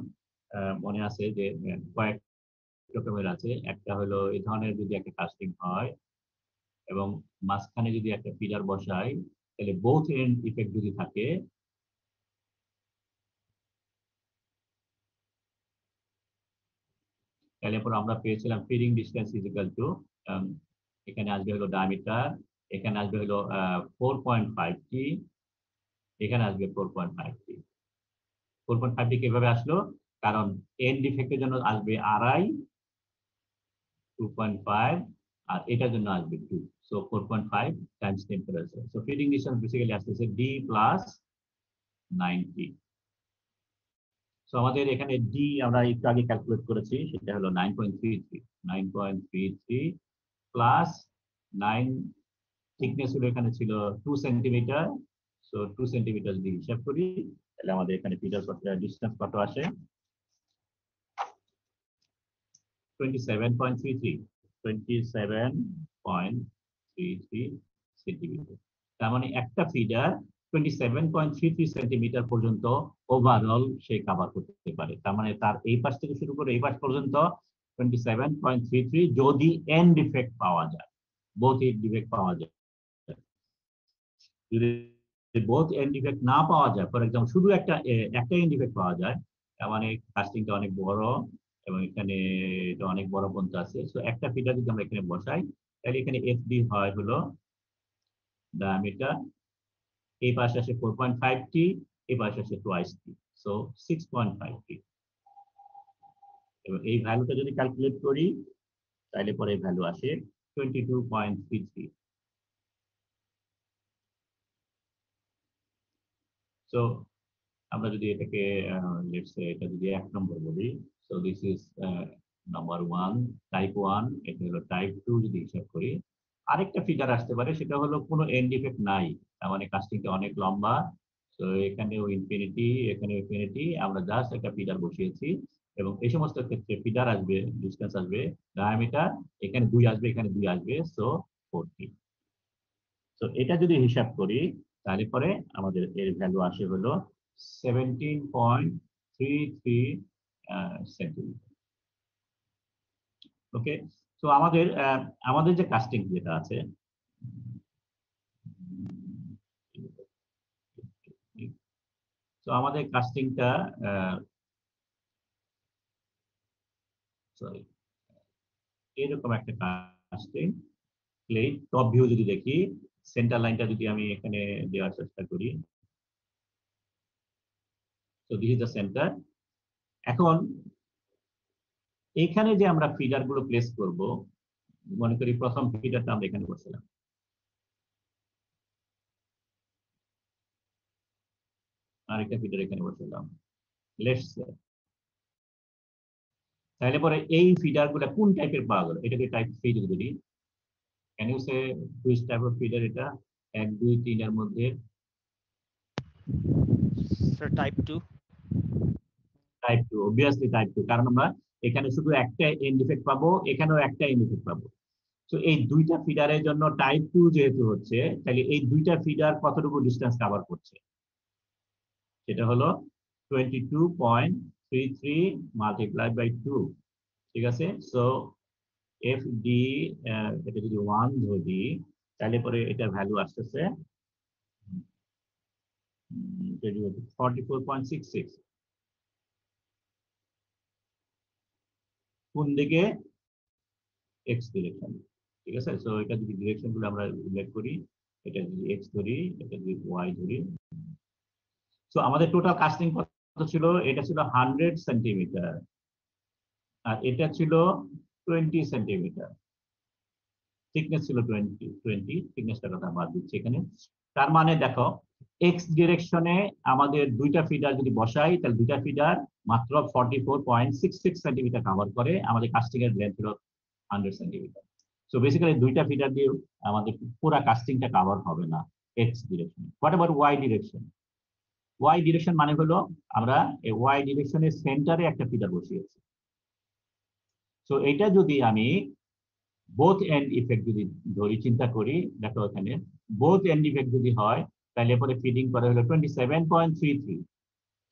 মনে আছে যে কয়েক রকমের আছে। একটা হলো এই ধরনের যদি একটা কাস্টিং হয় এবং মাঝখানে যদি একটা ফিডার বসাই, তাহলে বোথ এন্ড ইফেক্ট যদি থাকে, তাহলে পরে আমরা পেয়েছিলাম feeding distance is equal two, এখানে আসবে হলো ডায়ামিটার, এখানে আসবে হলো 4.5t, এখানে আসবে 4.5t। 4.5t কিভাবে আসলো? কারণ এন্ড ডিফেক্টের জন্য আসবে আড়াই, 2.5, আর এটার জন্য আসবে 2। So 4.5 Times temperature. So feeding distance basically আসতেছে d প্লাস 90। সো আমাদের এখানে ডি আমরা একটু আগে ক্যালকুলেট করেছি, সেটা হলো 9.33 প্লাস 9, থিকনেস হলো এখানে ছিল 2 সেন্টিমিটার। সো 2 সেন্টিমিটার যদি হিসাব করি, তাহলে আমাদের এখানে ফিডার কত, ডিস্টেন্স কত আসে? 27.33 সেন্টিমিটার। তার মানে একটা ফিডার 27.33 সেন্টিমিটার পর্যন্ত ওভারঅল সে কভার করতে পারে। তার মানে তার এই পাশ থেকে শুরু করে এই পাশ পর্যন্ত 27.33, যদি এন্ড ডিফেক্ট পাওয়া যায়, বোথ এন্ড ডিফেক্ট পাওয়া যায়। যদি বোথ এন্ড ডিফেক্ট না পাওয়া যায়, ফর এক্সাম্পল শুধু একটা এন্ড ডিফেক্ট পাওয়া যায়, তার মানে কাস্টিংটা অনেক বড় এবং এখানে এটা অনেক বড় পর্যন্ত আছে। সো একটা ফিডার যদি আমরা এখানে বসাই, তাহলে এখানে এফডি হয় হলো ডায়ামিটার, এই পাশে আসে 4.5t, এই পাশে আসে টোয়াইস টি, সো 6.5t। এবং এই ভ্যালুটা যদি ক্যালকুলেট করি, তাহলে পরে ভ্যালু আসে 22.33। সো আমরা যদি এটাকে লেটস সে এটা যদি 1 নম্বর বলি, so this is number 1, type 1। এটা হলো টাইপ 2 যদি হিসাব করি। আরেকটা ফিগার আসতে পারে, সেটা হলো কোনো এন্ড ডিফেক্ট নাই, তার মানে কাস্টিংটা অনেক লম্বা। তো এখানেও ইনফিনিটি, এখানে ইনফিনিটি, আমরা জাস্ট একটা ফিডার বসিয়েছি এবং এই সমস্ত ক্ষেত্রে ফিডার আসবে, ডিসটেন্স আসবে, ডায়ামিটার এখানে 2 আসবে, এখানে 2 আসবে, সো 40। তো এটা যদি হিসাব করি, তাহলে পরে আমাদের এর ভ্যালু আসে হলো 17.33 সেন্টিমিটার। ওকে, তো আমাদের যে কাস্টিং যেটা আছে, তো আমাদের কাস্টিংটা সরি, এরকম একটা কাস্টিং প্লেন টপ ভিউ যদি দেখি, সেন্টার লাইনটা যদি আমি এখানে দেওয়ার চেষ্টা করি, তো দিস ইজ দ্য সেন্টার। এখন এখানে যে আমরা ফিডার গুলো প্লেস করব, মনে করি প্রথম ফিডারটা আমরা এখানে বসছিলাম, আরেকটা ফিডার এখানে বসলাম, লেটস সে। তাহলে পরে এই ফিডার গুলো কোন টাইপের পাওয়া গেল? এটাকে টাইপ 3 যদি বলি, can you say which type of feeder এটা? 1, 2, 3 এর মধ্যে sir type 2। Type 2, obviously type 2, কারণ আমরা এখানে শুধু একটা এন্ড ডিফেক্ট পাবো, এখানেও একটা এন্ড ডিফেক্ট পাবো। তো এই দুইটা ফিডারের জন্য টাইপ 2 যেহেতু হচ্ছে, তাহলে এই দুইটা ফিডার কতটুকু ডিসটেন্স কভার করছে? সেটা হলো 22.33 মাল্টিপ্লাইড বাই 2। ঠিক আছে, সো এফ ডি, এটা যদি 1 ধরি, তাহলে পরে এটার ভ্যালু আসতেছে 44.66। কোন দিকে? X direction. ঠিক আছে, সো এটা যদি ডিরেকশন গুলো আমরা উল্লেখ করি, এটা যদি এক্স ধরি, এটা যদি ওয়াই ধরি, সো আমাদের টোটাল কাস্টিং কত ছিল? এটা ছিল 100 সেন্টিমিটার, আর এটা ছিল 20 সেন্টিমিটার। থিকনেস ছিল 20 থিকনেসটার কথা বাদ দিচ্ছি এখানে। তার মানে দেখো এক্স ডিরেকশনে আমাদের দুইটা ফিডার যদি বসাই তাহলে দুইটা ফিডার মাত্র 44.66 সেন্টিমিটার কভার করে, আমাদের কাস্টিং এর লেন্থ হলো 100 সেন্টিমিটার। সো বেসিক্যালি দুইটা ফিডার দিয়ে আমাদের পুরো কাস্টিংটা কভার হবে না এক্স ডিরেকশনে। Whatever Y direction? Y direction মানে হলো আমরা এই ওয়াই ডিরেকশনের সেন্টারে একটা ফিডার বসিয়েছি। সো এটা যদি আমি বোথ এন্ড ইফেক্ট যদি ধরি চিন্তা করি, দেখো এখানে বোথ এন্ড ইফেক্ট যদি হয় তাহলে পরে ফিডিং করে হলো 27.33।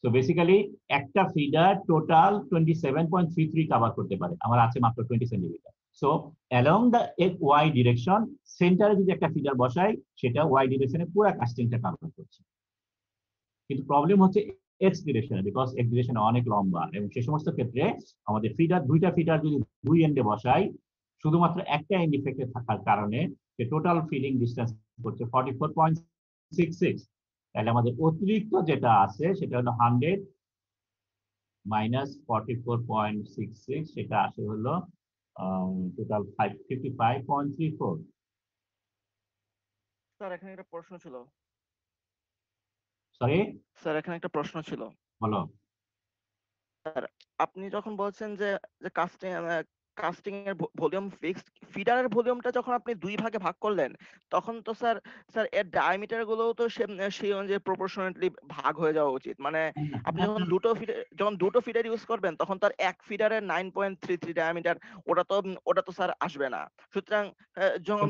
সো বেসিক্যালি একটা ফিডার টোটাল 27.33 কভার করতে পারে, আমার আছে মাত্র 20 centimetre. So along the Y direction সেন্টারে যদি একটা ফিডার বসাই সেটা ওয়াই ডিরেকশনে পুরো কাস্টিংটা কভার করছে। কিন্তু প্রবলেম হচ্ছে এক্স ডিরেকশনে, বিকজ এক্স ডিরেকশন অনেক লম্বা, এবং সে সমস্ত ক্ষেত্রে আমাদের ফিডার দুইটা ফিডার যদি দুই এন্ডে বসাই শুধুমাত্র একটা এন্ড ইফেক্টে থাকার কারণে যে টোটাল ফিডিং ডিসটেন্স করছে 44.66, তাহলে আমাদের অতিরিক্ত যেটা আছে সেটা হলো 100 মাইনাস 44.66, সেটা আসে হলো টোটাল 55.34। স্যার এখানে একটা প্রশ্ন ছিল। সরি, স্যার এখানে একটা প্রশ্ন ছিল। বলো। স্যার আপনি যখন বলছেন যে যে কাস্টিং এর ভলিউম ফিক্সড, ফিডারের ভলিউমটা যখন আপনি দুই ভাগে ভাগ করলেন তখন তো স্যার স্যার এর ডায়ামিটার গুলোও তো সেই অনুযায়ী প্রপোর্শনেটলি ভাগ হয়ে যাওয়া উচিত। মানে আপনি যখন দুটো ফিডার ইউজ করবেন তখন তার এক ফিডারের 9.33 ডায়ামিটার, ওটা তো স্যার আসবে না। সুতরাং যখন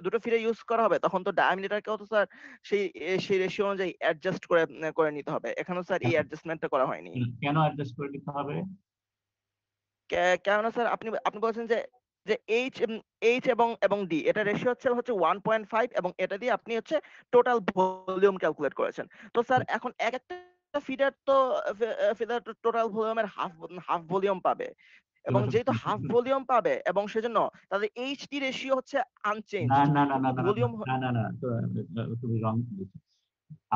দুটো ফিডার ইউজ করা হবে তখন তো ডায়ামিটারকেও তো স্যার সেই রেশিও অনুযায়ী অ্যাডজাস্ট করে নিতে হবে। এখানেও স্যার এই অ্যাডজাস্টমেন্টটা করা হয়নি। কেন অ্যাডজাস্ট করে দিতে হবে? কেননা স্যার আপনি আপনি বলছেন যে যে এইচ এবং ডি এটা রেশিও হচ্ছে 1.5, এবং এটা দিয়ে আপনি হচ্ছে টোটাল ভলিউম ক্যালকুলেট করেছেন। তো স্যার এখন এক একটা ফিডার তো ফিডার টোটাল ভলিউমের হাফ ভলিউম পাবে, এবং যেহেতু হাফ ভলিউম পাবে এবং সেজন্য তাদের এইচডি রেশিও হচ্ছে না আনচেঞ্জড, না না না কিন্তু না ভলিউম না না না, তুমি রং।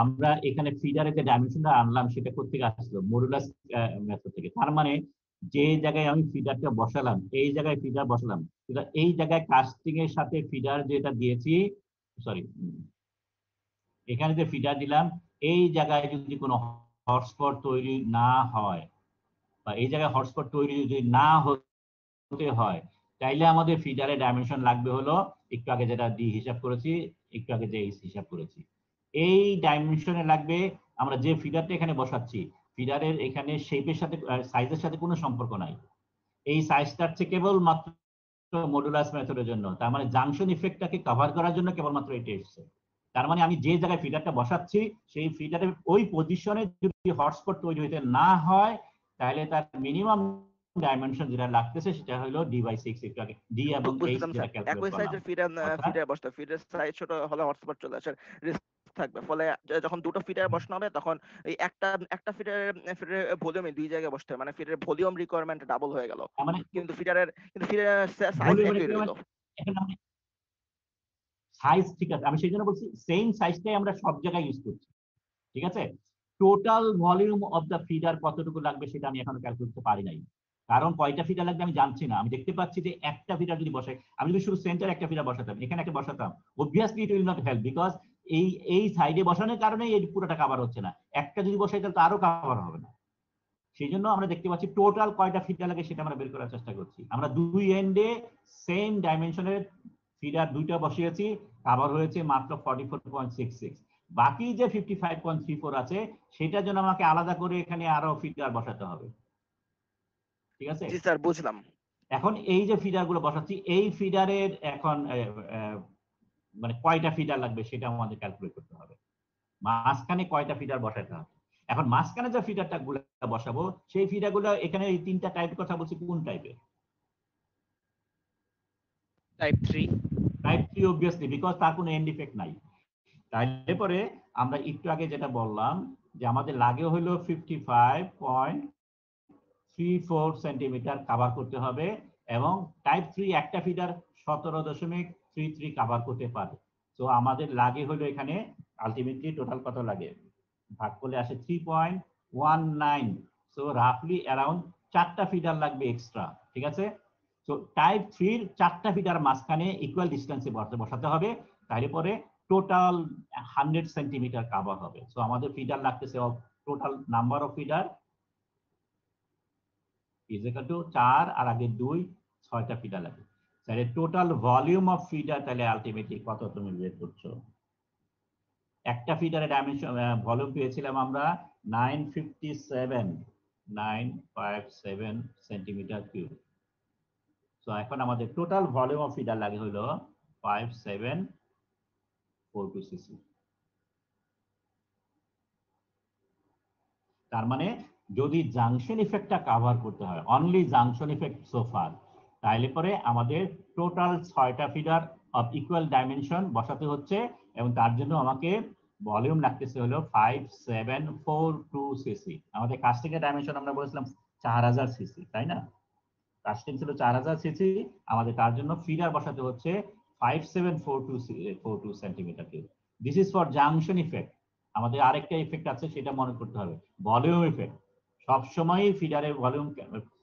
আমরা এখানে ফিডারের যে ডাইমেনশনটা আনলাম সেটা কোথেকে আসলো? মডুলাস মেথড থেকে। তার মানে যে জায়গায় আমি ফিডারটা বসালাম, এই জায়গায় ফিডার বসালাম, এই জায়গায় কাস্টিং এর সাথে ফিডার যেটা দিয়েছি, সরি, এখানে যে ফিডার দিলাম এই জায়গায় যদি কোনো হটস্পট তৈরি না হয়, বা এই জায়গায় হটস্পট তৈরি যদি না হতে হয়, তাইলে আমাদের ফিডারের ডাইমেনশন লাগবে হলো একটু আগে যেটা ডি হিসাব করেছি, একটু আগে যে এইচ হিসাব করেছি, এই ডাইমেনশনে লাগবে। আমরা যে ফিডারটা এখানে বসাচ্ছি ফিডারের এখানে শেপের সাথে সাইজের সাথে কোনো সম্পর্ক নাই, এই সাইজটা হচ্ছে কেবল মাত্র মডুলাস মেথডের জন্য। তার মানে জাংশন ইফেক্টটাকে কভার করার জন্য কেবলমাত্র এটা এসেছে। তার মানে আমি যে জায়গায় ফিডারটা বসাচ্ছি সেই ফিডারের ওই পজিশনে যদি হটস্পট তৈরি হইতে না হয় তাহলে তার মিনিমাম ডাইমেনশন যেটা লাগতেছে সেটা হলো d/6, একটু আগে ডি এবং এইচ বুঝলাম স্যার। যেটা ক্যালকুলেট একই করলাম। সাইজের অর্থাৎ ফিডার বসতে ফিডার সাইজ ছোট হলে হটস্পট চলে আসার রিস্ক থাকবে। ফলে যখন দুটো ফিডার বসানো হবে তখন এই একটা ফিডারের ভলিউমে দুই জায়গায় বসতে হবে, মানে ফিডারের ভলিউম রিকোয়ারমেন্ট ডাবল হয়ে গেল, তার মানে কিন্তু ফিডারের সাইজ ভলিউম একই রইল। রিকোয়ারমেন্ট, এখানে আমি সাইজ ঠিক আছে, আমি সেই জন্য বলছি সেম সাইজটাই আমরা সব জায়গায় ইউজ করছি, ঠিক আছে। Total volume of the feeder কতটুকু লাগবে সেটা আমি এখনো ক্যালকুলেট করতে পারি নাই, কারণ কয়টা ফিডার লাগবে আমি জানছি না। আমি দেখতে পাচ্ছি যে একটা ফিডার যদি বসাই, আমি যদি শুধু সেন্টার একটা ফিডার বসাতাম, এখানে একটা বসাতাম, obviously it will not help, because এই সাইডে বসানোর কারণে এই পুরোটা কভার হচ্ছে না। একটা যদি বসাই তাহলে তো আরো কভার হবে না। সেই জন্য আমরা দেখতে পাচ্ছি টোটাল কয়টা ফিডার লাগে সেটা আমরা বের করার চেষ্টা করছি। আমরা দুই এন্ডে সেম ডাইমেনশনের ফিডার দুইটা বসিয়েছি, কভার হয়েছে মাত্র 44.66। বাকি যে 55.34 আছে সেটার জন্য আমাকে আলাদা করে এখানে আরো ফিডার বসাতে হবে, ঠিক আছে। জি স্যার, বুঝলাম। এখন এই যে ফিডার গুলো বসাচ্ছি এই ফিডারের এখন মানে কয়টা ফিডার লাগবে সেটা আমাদের ক্যালকুলেট করতে হবে, মাঝখানে কয়টা ফিডার বসাতে হবে। এখন মাঝখানে যে ফিডারটা গুলো বসাবো সেই ফিডার গুলো এখানে এই তিনটা টাইপের কথা বলছি, কোন টাইপের? টাইপ 3। টাইপ 3 অবভিয়াসলি, বিকজ তার কোনো এন্ড ইফেক্ট নাই। তাইলে পরে আমরা একটু আগে যেটা বললাম যে আমাদের লাগে হলো 55.34 সেন্টিমিটার কভার করতে হবে, এবং টাইপ 3 একটা ফিডার 17.33 কভার করতে পারে। তো আমাদের লাগে হলো এখানে আলটিমেটলি টোটাল কত লাগে ভাগ করলে আসে 3.19। সো রাফলি অ্যারাউন্ড 4টা ফিডার লাগবে এক্সট্রা, ঠিক আছে। সো টাইপ 3 এর 4টা ফিডার মাঝখানে ইকুয়াল ডিসটেন্সে বসাতে হবে, তাহলে পরে টোটাল 100 সেন্টিমিটার কভার হবে। সো আমাদের ফিডার লাগতেছে, total number of feeder is equal two 4 আর আগে 2, 6টা ফিডার লাগে। তাহলে টোটাল ভলিউম অফ ফিডার তাহলে আলটিমেটলি কত তুমি বের করছো? একটা ফিডারের ডাইমেনশন ভলিউম পেয়েছিলাম আমরা 957 সেন্টিমিটার কিউব। সো এখন আমাদের টোটাল ভলিউম অফ ফিডার লাগে হলো 5742 সিসি। তার মানে যদি জাংশন ইফেক্টটা কভার করতে হয়, অনলি জাংশন ইফেক্ট সোফার, তাহলে পরে আমাদের টোটাল 6টা ফিডার অফ ইকুয়াল ডাইমেনশন বসাতে হচ্ছে, এবং তার জন্য আমাকে ভলিউম লাগতেছে হলো 5742 সিসি। আমাদের কাস্টিং এর ডাইমেনশন আমরা বলেছিলাম 4000 সিসি, তাই না? কাস্টিং ছিল 4000 সিসি, আমাদের তার জন্য ফিডার বসাতে হচ্ছে 5742 centimetre cube. This is for junction effect. আমাদের আরেকটা ইফেক্ট আছে, সেটা মনে করতে হবে, ভলিউম ইফেক্ট। সবসময় ফিডারের ভলিউম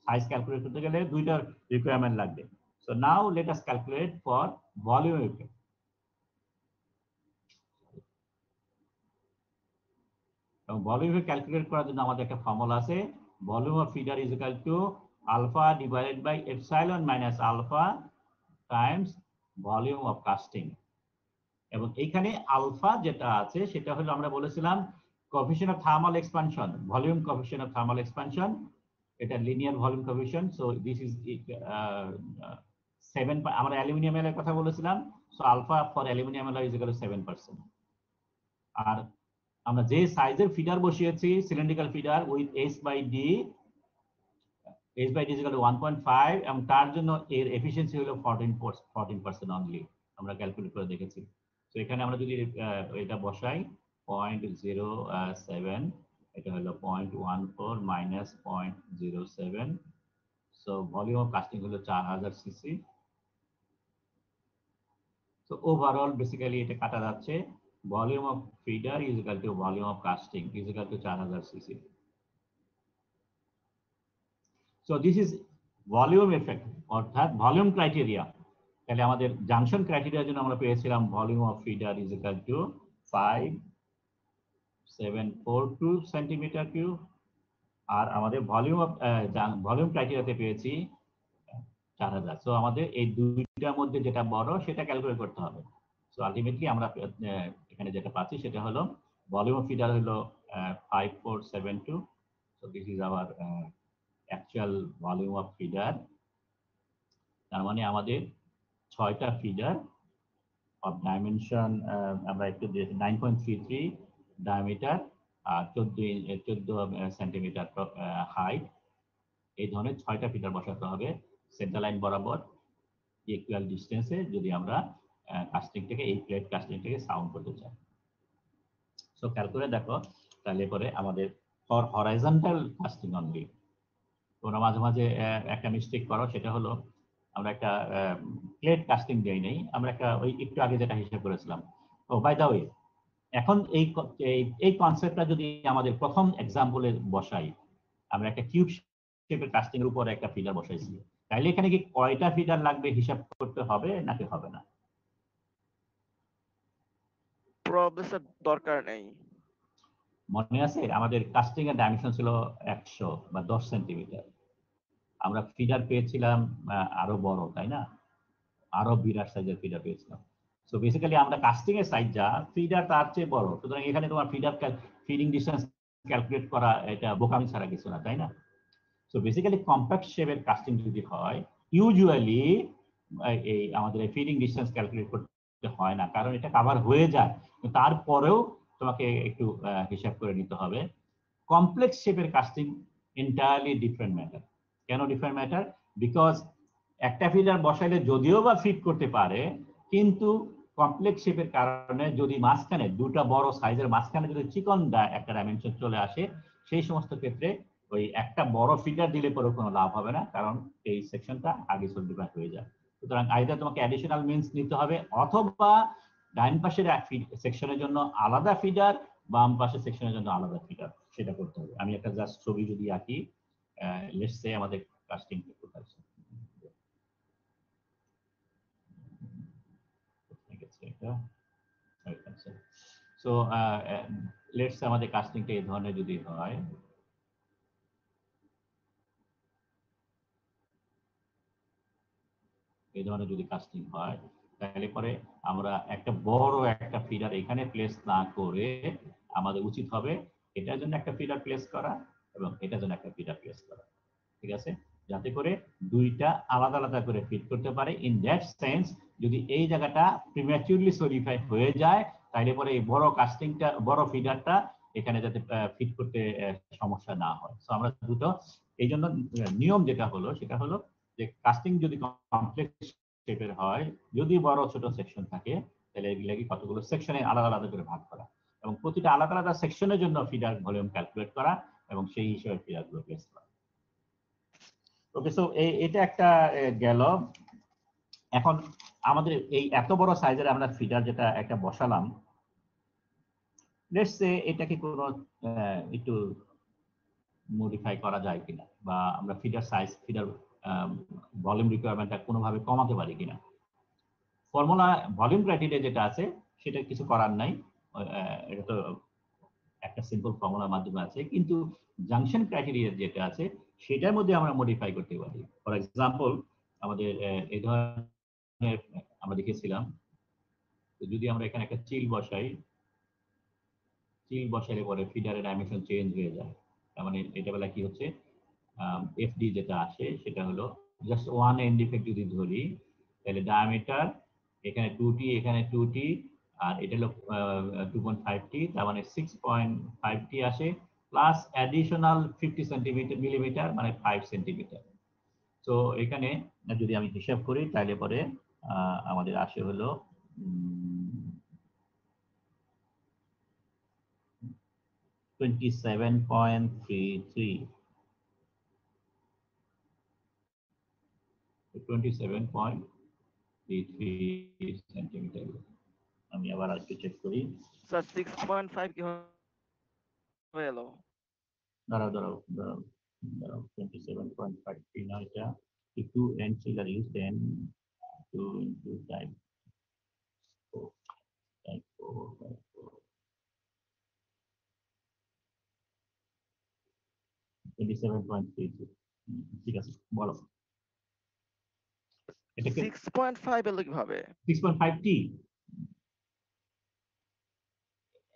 সাইজ ক্যালকুলেট করতে গেলে দুইটার রিকোয়ারমেন্ট লাগবে। So now let us calculate for volume effect. এবং ভলিউম ইফেক্ট ক্যালকুলেট করার জন্য আমাদের একটা ফর্মুলা আছে, volume of feeder is equal to alpha divided by epsilon minus alpha times volume of casting. এবং এইখানে আলফা যেটা আছে সেটা হলো আমরা বলেছিলাম coefficient of thermal expansion, volume coefficient of thermal expansion, এটা linear volume coefficient. So this is 7, আমরা অ্যালুমিনিয়াম অ্যালয়ের কথা বলেছিলাম। So alpha for aluminium alloy is equal to 7%। আর আমরা যে সাইজের ফিডার বসিয়েছি cylindrical feeder with h by D is equal to 1.5, এবং তার জন্য এর এফিসিয়েন্সি হলো 14% অনলি, আমরা ক্যালকুলেট করে দেখেছি। তো এখানে আমরা যদি এটা বসাই 0.07, এটা হলো 0.14 minus 0.07, so volume of casting হলো 4000 সিসি। তো ওভারঅল বেসিক্যালি এটা কাটা যাচ্ছে, volume of feeder is equal to volume of casting is equal to 4000 cc. So this is volume effect, অর্থাৎ ভলিউম ক্রাইটেরিয়া। তাহলে আমাদের জাংশন ক্রাইটেরিয়ার জন্য আমরা পেয়েছিলাম volume of feeder is equal to 5742 centimetre cube, আর আমাদের ভলিউম অফ ভলিউম ক্রাইটেরিয়াতে পেয়েছি 4000। সো আমাদের এই দুইটার মধ্যে যেটা বড় সেটা ক্যালকুলেট করতে হবে। সো আলটিমেটলি আমরা এখানে যেটা পাচ্ছি সেটা হলো ভলিউম অফ ফিডার হলো 5472। So this is our actual volume of feeder. তার মানে আমাদের 6টা ফিডার অফ ডাইমেনশন আমরা একটু 9.33 ডায়ামিটার আর 14 সেন্টিমিটার হাইট, এই ধরনের 6টা ফিডার বসাতে হবে সেন্টার লাইন বরাবর ইকুয়াল ডিস্টেন্সে, যদি আমরা কাস্টিং থেকে এই প্লেট কাস্টিং থেকে সাউন্ড করতে চাই। সো ক্যালকুলেট দেখো, তাহলে পরে আমাদের ফর হরাইজন্টাল কাস্টিং অনলি তোমরা মাঝে মাঝে একটা মিস্টেক করো, সেটা হলো আমরা একটা প্লেট কাস্টিং দেই নেই, আমরা একটা ওই একটু আগে যেটা হিসাব করেছিলাম। ও বাই দা ওয়ে, এখন এই কনসেপ্টটা যদি আমাদের প্রথম এক্সাম্পলে বসাই, আমরা একটা কিউব শেপের কাস্টিং এর উপরে একটা ফিডার বসাইছি, তাইলে এখানে কি কয়টা ফিডার লাগবে হিসাব করতে হবে নাকি হবে না? প্রবলেম স্যার দরকার নেই। মনে আছে আমাদের কাস্টিং এর ডাইমেনশন ছিল 100 বা 10 সেন্টিমিটার, আমরা ফিডার পেয়েছিলাম আরো বড়, তাই না? আরো বিরাট সাইজের ফিডার পেয়েছিলাম। সো বেসিক্যালি আমরা কাস্টিং এর সাইজ যা, ফিডার তার চেয়ে বড়, সুতরাং এখানে তোমার ফিডিং ডিসটেন্স ক্যালকুলেট করা এটা বোকামি ছাড়া কিছু না, তাই না? সো বেসিক্যালি কম্প্যাক্ট শেপের কাস্টিং যদি হয়, ইউজুয়ালি এই আমাদের এই ফিডিং ডিসটেন্স ক্যালকুলেট করতে হয় না, কারণ এটা কভার হয়ে যায়। তারপরেও তোমাকে একটু হিসাব করে নিতে হবে। কমপ্লেক্স শেপের কাস্টিং এন্টায়ারলি ডিফারেন্ট ম্যাটার। কেন ডিফারেন্ট ম্যাটার? বিকজ একটা ফিডার বসাইলে যদিও বা ফিট করতে পারে, কিন্তু কমপ্লেক্স শেপের কারণে যদি মাঝখানে দুটা বড় সাইজের মাঝখানে যদি চিকন একটা ডাইমেনশন চলে আসে, সেই সমস্ত ক্ষেত্রে ওই একটা বড় ফিডার দিলে পরে কোনো লাভ হবে না, কারণ এই সেকশনটা আগে সলিডিফাই হয়ে যায়। সুতরাং আইদার তোমাকে অ্যাডিশনাল মিনস নিতে হবে, অথবা ডাইন পাশের সেকশনের জন্য আলাদা ফিডার, বাম পাশের সেকশনের জন্য আলাদা ফিডার, সেটা করতে হবে। আমি একটা জাস্ট ছবি যদি আঁকি, লেটস সে আমাদের কাস্টিং কোথায়, এটা right answer. So let's say আমাদের কাস্টিংটা এই ধরনের যদি হয়, এই ধরনের যদি কাস্টিং হয়, তাহলে পরে আমরা একটা বড় একটা ফিডার এখানে প্লেস না করে আমাদের উচিত হবে এটার জন্য একটা ফিডার প্লেস করা এবং এটার জন্য একটা ফিডার প্লেস করা, ঠিক আছে, যাতে করে দুইটা আলাদা আলাদা করে ফিট করতে পারে। ইন দ্যাট সেন্স যদি এই জায়গাটা প্রিম্যাচুরলি সলিডিফাই হয়ে যায়, তাহলে পরে এই বড় কাস্টিংটা, বড় ফিডারটা এখানে যাতে ফিট করতে সমস্যা না হয়। সো আমরা দুটো, এই জন্য নিয়ম যেটা হলো সেটা হলো যে কাস্টিং যদি কমপ্লেক্স শেপের হয়, যদি বড় ছোট সেকশন থাকে, তাহলে এগুলাকে কতগুলো সেকশনে আলাদা আলাদা করে ভাগ করা এবং প্রতিটা আলাদা আলাদা সেকশনের জন্য ফিডার ভলিউম ক্যালকুলেট করা এবং সেই হিসেবে ফিডারগুলো প্লেস করা। ওকে, সো এটা একটা গেল। এখন আমাদের এই এত বড় সাইজের আমরা ফিডার যেটা একটা বসালাম, লেটস সে এটাকে কোনো একটু মডিফাই করা যায় কিনা, বা আমরা ফিডার সাইজ, ফিডার ভলিউম রিকোয়ারমেন্টটা কোনোভাবে কমাতে পারি কিনা। ফর্মুলা ভলিউম ক্রাইটেরিয়া যেটা আছে সেটা কিছু করার নাই, এটা তো একটা সিম্পল ফর্মুলার মাধ্যমে আছে, কিন্তু জাংশন ক্রাইটেরিয়া যেটা আছে সেটার মধ্যে আমরা মডিফাই করতে পারি। ফর এক্সাম্পল আমাদের এই ধরনের আমরা দেখেছিলাম, যদি আমরা এখানে একটা চিল বসাই, চিল বসাইলে পরে ফিডারের ডাইমেনশন চেঞ্জ হয়ে যায়। তার মানে এটা বেলা কি হচ্ছে, এফডি যেটা আসে সেটা হলো জাস্ট ওয়ান এন্ড ডিফেক্ট যদি ধরি, তাহলে ডায়ামিটার এখানে 2t, এখানে 2t, আর এটা হলো 2.5t, তার মানে 6.5t আসে, প্লাস অ্যাডিশনাল 50 সেন্টিমিটার মিলিমিটার, মানে 5 সেন্টিমিটার। তো এখানে যদি আমি হিসাব করি তাহলে পরে আমাদের আসে হলো 27.33, 27.33 সেন্টিমিটার। আমি আবার আজকে চেক করি। স্যার 6.5 কি হয়ে গেল? দাঁড়াও দাঁড়াও দাঁড়াও দাঁড়াও, 27.53 না, এটা একটু এনসিলার ইউজ দেন 2 into type 4, type 4, type 4, 27.33, ঠিক আছে, বলো এটাকে 6.5 এলো কিভাবে? 6.5t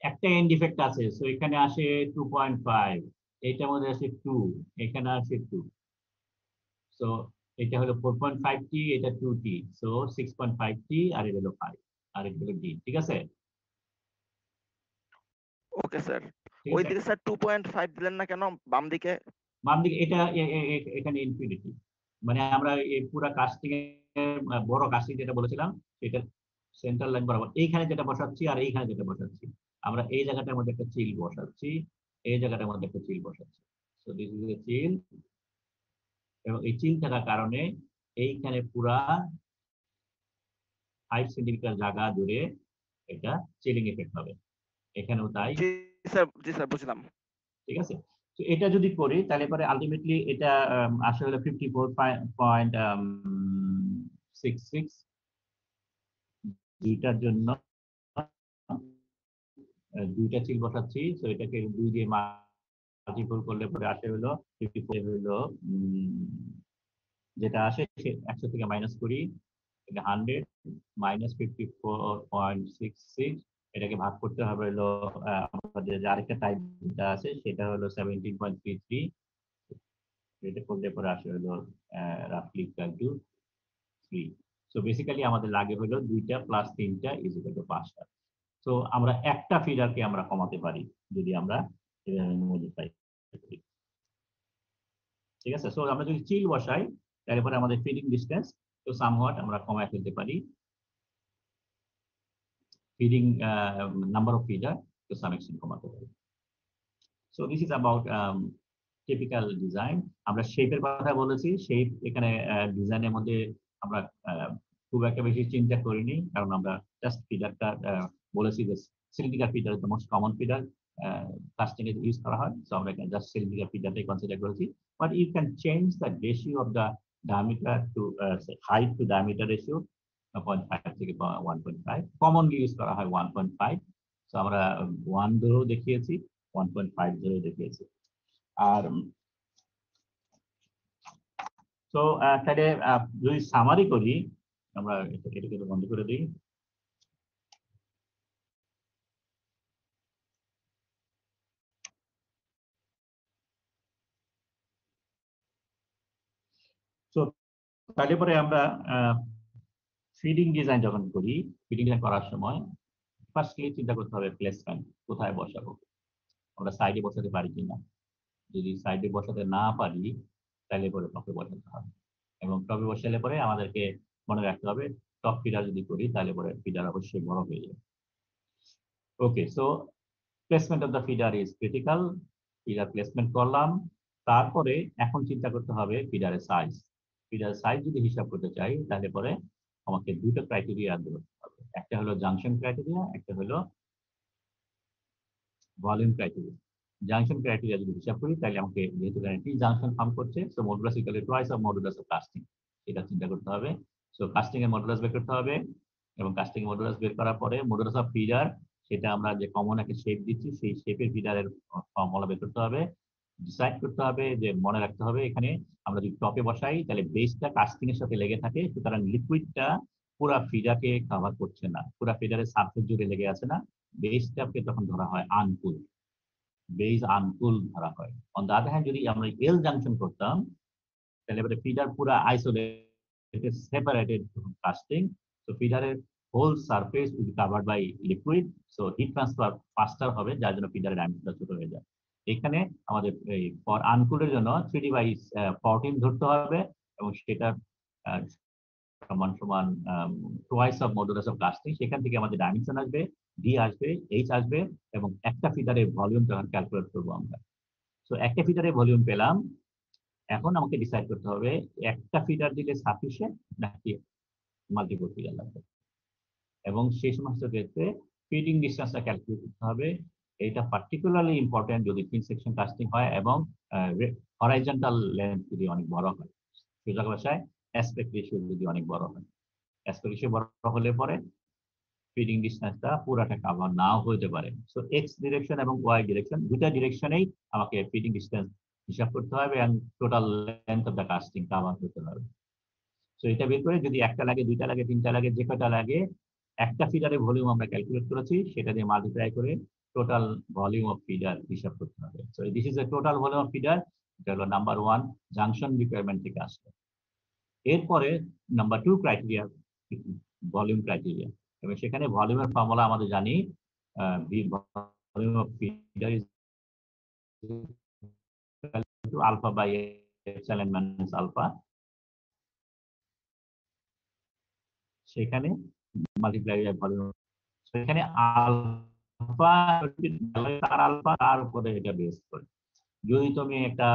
একটা এন্ড ডিফেক্ট আছে, সো এখানে আসে 2.5, এইটার মধ্যে আসে 2, এখানে আসে 2, সো এটা হলো 4.5t, এটা 2t, সো 6.5t, আর এটা হলো 5, আর এটা হলো d, ঠিক আছে। ওকে স্যার, ঠিক ওই আছে, দিকে স্যার 2.5 দিলেন না কেন বাম দিকে? বাম দিকে এটা এখানে ইনফিনিটি, মানে আমরা এই পুরো কাস্টিং এর বড় কাস্টিং যেটা বলেছিলাম সেটা সেন্টার লাইন বরাবর এইখানে যেটা বসাচ্ছি আর এইখানে যেটা বসাচ্ছি, আমরা এই জায়গাটার মধ্যে একটা চিল বসাচ্ছি, এই জায়গাটার মধ্যে একটা চিল বসাচ্ছি। সো দিস ইজ এ চিল, এবং এই চিল থাকার কারণে এইখানে পুরা 5 সেন্টিমিটার জায়গা জুড়ে এটা চিলিং এফেক্ট হবে, এখানেও তাই, জি স্যার, জি স্যার বুঝলাম। ঠিক আছে। তো এটা যদি করি তাহলে পরে আলটিমেটলি এটা আসে হলো 54.66 দুইটার জন্য, দুইটা চিল বসাচ্ছি, তো এটাকে 2 দিয়ে মাল্টিপল করলে পরে আসে হলো 54 হলো, যেটা আসে 100 থেকে মাইনাস করি, এটা 100 মাইনাস 54.66, এটাকে ভাগ করতে হবে হলো আমাদের যে আরেকটা টাইপ যেটা আছে সেটা হলো 17.33, এটা করলে পরে আসে হলো রাফলি ইকুয়াল টু 3। সো বেসিক্যালি আমাদের লাগে হলো 2টা প্লাস 3টা ইজ ইকুয়াল টু 5টা। সো আমরা একটা ফিডারকে আমরা কমাতে পারি যদি আমরা মডিফাই করি, ঠিক আছে। সো আমরা যদি চিল বসাই তাহলে পরে আমাদের ফিডিং ডিসটেন্স তো সামহাট আমরা কমায় ফেলতে পারি, ফিডিং নাম্বার অফ ফিডার তো সাম এক্সটেন্ট কমাতে পারি। So this is about typical design. আমরা শেপের কথা বলেছি, শেপ এখানে ডিজাইনের মধ্যে আমরা খুব একটা বেশি চিন্তা করিনি, কারণ আমরা জাস্ট ফিডারটা বলেছি যে cylindrical feeder is the most common feeder casting এ ইউজ করা হয়, সো আমরা এখানে জাস্ট সিলিন্ড্রিক্যাল ফিডারটাই কনসিডার করেছি। But you can change the ratio of the diameter to height to diameter ratio 0.5 থেকে 1.5, কমনলি ইউজ করা হয় 1.5। তো আমরা 1 ধরেও দেখিয়েছি, 1.5 ধরেও দেখিয়েছি। আর তো তাহলে যদি সামারি করি, আমরা এটাকে বন্ধ করে দিই। তো তাহলে পরে আমরা ফিডিং ডিজাইন যখন করি, ফিডিং ডিজাইন করার সময় ফার্স্টলি চিন্তা করতে হবে প্লেসমেন্ট কোথায় বসাবো। আমরা সাইডে বসাতে পারি কিনা। যদি সাইডে বসাতে না পারি তাহলে পরে টপে বসাতে হবে, এবং টপে বসালে পরে আমাদেরকে মনে রাখতে হবে টপ ফিডার যদি করি তাহলে পরে ফিডার অবশ্যই বড় হয়ে যাবে। Okay, so placement of the feeder is critical. Feeder placement করলাম, তারপরে এখন চিন্তা করতে হবে ফিডারের সাইজ। ফিডারের সাইজ যদি হিসাব করতে চাই তাহলে পরে আমাকে দুটো ক্রাইটেরিয়া ধরতে হবে, একটা হলো জাংশন ক্রাইটেরিয়া, একটা হলো ভলিউম ক্রাইটেরিয়া। জাংশন ক্রাইটেরিয়া যদি হিসাব করি তাহলে আমাকে যেহেতু টি জাংশন ফর্ম করছে, so modulus equal to twice of modulus of casting, এটা চিন্তা করতে হবে। সো কাস্টিং এর মডুলাস বের করতে হবে, এবং কাস্টিং এর মডুলাস বের করার পরে মডুলাস অফ ফিডার, সেটা আমরা যে কমন একটা শেপ দিচ্ছি সেই শেপের ফিডারের ফর্মুলা বের করতে হবে। ডিসাইড করতে হবে যে মনে রাখতে হবে এখানে আমরা যদি টপে বসাই তাহলে বেসটা কাস্টিং এর সাথে লেগে থাকে, সুতরাং লিকুইডটা পুরা ফিডারকে কভার করছে না, পুরা ফিডারের সারফেস জুড়ে লেগে আছে না, বেসটাকে তখন ধরা হয় আনকুল, বেস আনকুল ধরা হয়। অন দ্য আদার হ্যান্ড যদি আমরা এল জাংশন করতাম তাহলে এবারে ফিডার পুরা আইসোলেটেড, সেপারেটেড কাস্টিং, সো ফিডারের whole surface will be covered by liquid, so heat transfer faster হবে, যার জন্য ফিডারের ডায়ামিটারটা ছোট হয়ে যায়। এখানে আমাদের এই ফর আনকুলের জন্য 3D/14 ধরতে হবে, এবং সেটা সমান সমান twice of modulus of casting. সেখান থেকে আমাদের ডাইমেনশন আসবে, ডি আসবে, এইচ আসবে, এবং একটা ফিডারের ভলিউম তখন ক্যালকুলেট করবো আমরা। সো একটা ফিডারের ভলিউম পেলাম, এখন আমাকে ডিসাইড করতে হবে একটা ফিডার দিলে সাফিসিয়েন্ট নাকি মাল্টিপল ফিডার লাগবে, এবং সেই সমস্ত ক্ষেত্রে ফিডিং ডিসটেন্সটা ক্যালকুলেট করতে হবে। এটা পার্টিকুলারলি ইম্পর্টেন্ট যদি থিন সেকশন কাস্টিং হয় এবং হরাইজন্টাল লেন্থ যদি অনেক বড় হয়, সোজা ভাষায় অ্যাসপেক্ট রেশিও যদি অনেক বড় হয়। অ্যাসপেক্ট রেশিও বড় হলে পরে ফিডিং ডিসটেন্সটা পুরাটা কভার নাও হতে পারে। সো এক্স ডিরেকশন এবং ওয়াই ডিরেকশন দুটা ডিরেকশনেই আমাকে ফিডিং ডিসটেন্স হিসাব করতে হবে, এবং total length of the casting cover করতে হবে। সো এটা বের করে যদি একটা লাগে, দুইটা লাগে, তিনটা লাগে, যে কটা লাগে, একটা ফিডারের ভলিউম আমরা ক্যালকুলেট করেছি সেটা দিয়ে মাল্টিপ্লাই করে টোটাল ভলিউম অফ ফিডার হিসাব করতে হবে। So this is a total volume of feeder, এটা হলো নাম্বার 1 জাংশন রিকোয়ারমেন্ট থেকে আসবে। এরপরে নাম্বার 2 ক্রাইটেরিয়া ভলিউম ক্রাইটেরিয়া, এবং সেখানে ভলিউমের ফর্মুলা আমাদের জানি, volume of feeder is alpha by epsilon minus alpha, সেখানে মাল্টিপ্লাই ভলিউম, সেখানে আলফা তার আলফা তার উপরে এটা বেস করে। যদি তুমি একটা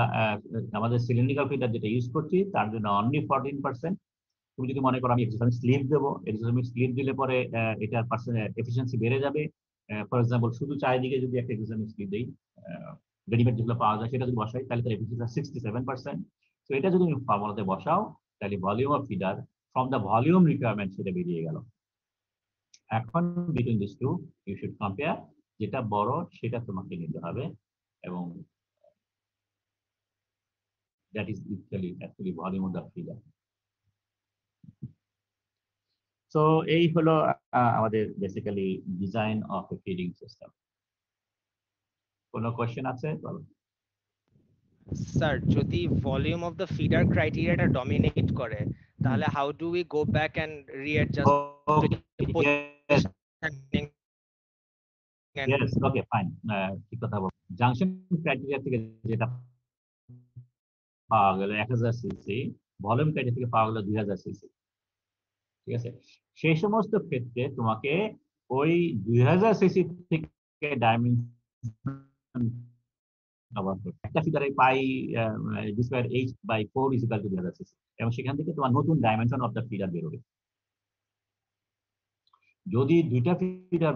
আমাদের সিলিন্ড্রিক্যাল ফিডার যেটা ইউজ করছি তার জন্য অনলি 14%। তুমি যদি মনে করো আমি এক্সোথেরমিক স্লিপ দেবো, এক্সোথেরমিক স্লিপ দিলে পরে এটার এফিসিয়েন্সি বেড়ে যাবে। ফর এক্সাম্পল শুধু চারিদিকে যদি একটা এক্সোথেরমিক স্লিপ দিই, রেডিমেড যেগুলো পাওয়া যায় সেটা যদি বসাই তাহলে তার এফিসিয়েন্সি 67%। তো এটা যদি তুমি ফর্মুলাতে বসাও তাহলে volume of feeder from the volume requirement সেটা বেরিয়ে গেল। এখন between this two you should compare, যেটা বড় সেটা তোমাকে নিতে হবে, এবং that is actually volume of the feeder. So এই হলো আমাদের basically design of a feeding system. কোনো কোশ্চেন আছে? স্যার, যদি ভলিউম অফ দ্য ফিডার ক্রাইটেরিয়াটা ডমিনেট করে তাহলে how do we go back and readjust? Yes, okay, fine. ঠিক কথা বল। জাংশন ক্রাইটেরিয়া থেকে যেটা পাওয়া গেল 1000 সিসি, ভলিউম ক্রাইটেরিয়া থেকে পাওয়া গেল 2000 সিসি, ঠিক আছে। সেই সমস্ত ক্ষেত্রে তোমাকে ওই 2000 সিসি থেকে ডাইমেনশন কভার করতে, একটা ফিগারে pi D square H by 4 is equal to 2000 cc, এবং সেখান থেকে তোমার নতুন ডাইমেনশন অফ দ্য ফিগার বেরোবে। যদি দুইটা ফিডার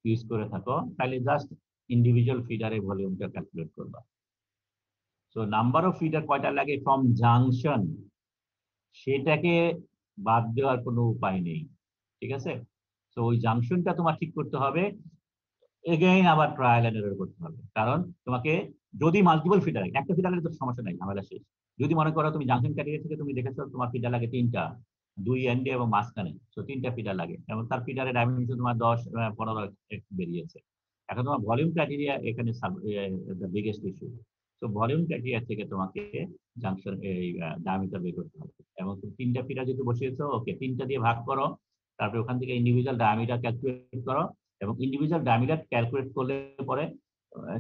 ইউজ করে থাকো তাহলে জাস্ট ইন্ডিভিজুয়াল ফিডারের ভলিউমটা ক্যালকুলেট করবা। সো নাম্বার অফ ফিডার কয়টা লাগে ফ্রম জাংশন সেটাকে বাদ দেওয়ার কোনো উপায় নেই। ঠিক আছে? তো ওই জাংশনটা তোমার ঠিক করতে হবে, এগেইন আবার ট্রায়াল এন্ড এরর করতে হবে। কারণ তোমাকে যদি মাল্টিপল ফিডার, একটা ফিডারের তো সমস্যা নাই, ঝামেলা শেষ। যদি মনে করো তুমি জাংশন ক্যাটেগরি থেকে তুমি দেখেছো তোমার ফিডার লাগে 3টা, 2 এন্ডে এবং মাঝখানে, তো 3টা ফিডার লাগে এবং তার ফিডারের ডাইমেনশন তোমার 10, 15 বেরিয়েছে। এখন তোমার ভলিউম ক্রাইটেরিয়া এখানে দ্য বিগেস্ট ইস্যু। তো ভলিউম ক্রাইটেরিয়া থেকে তোমাকে জাংশন এই ডায়ামিটার বের করতে হবে এবং তুমি 3টা ফিডার যদি বসিয়েছো, ওকে 3টা দিয়ে ভাগ করো, তারপরে ওখান থেকে ইন্ডিভিজুয়াল ডায়ামিটার ক্যালকুলেট করো এবং ইন্ডিভিজুয়াল ডায়ামিটার ক্যালকুলেট করলে পরে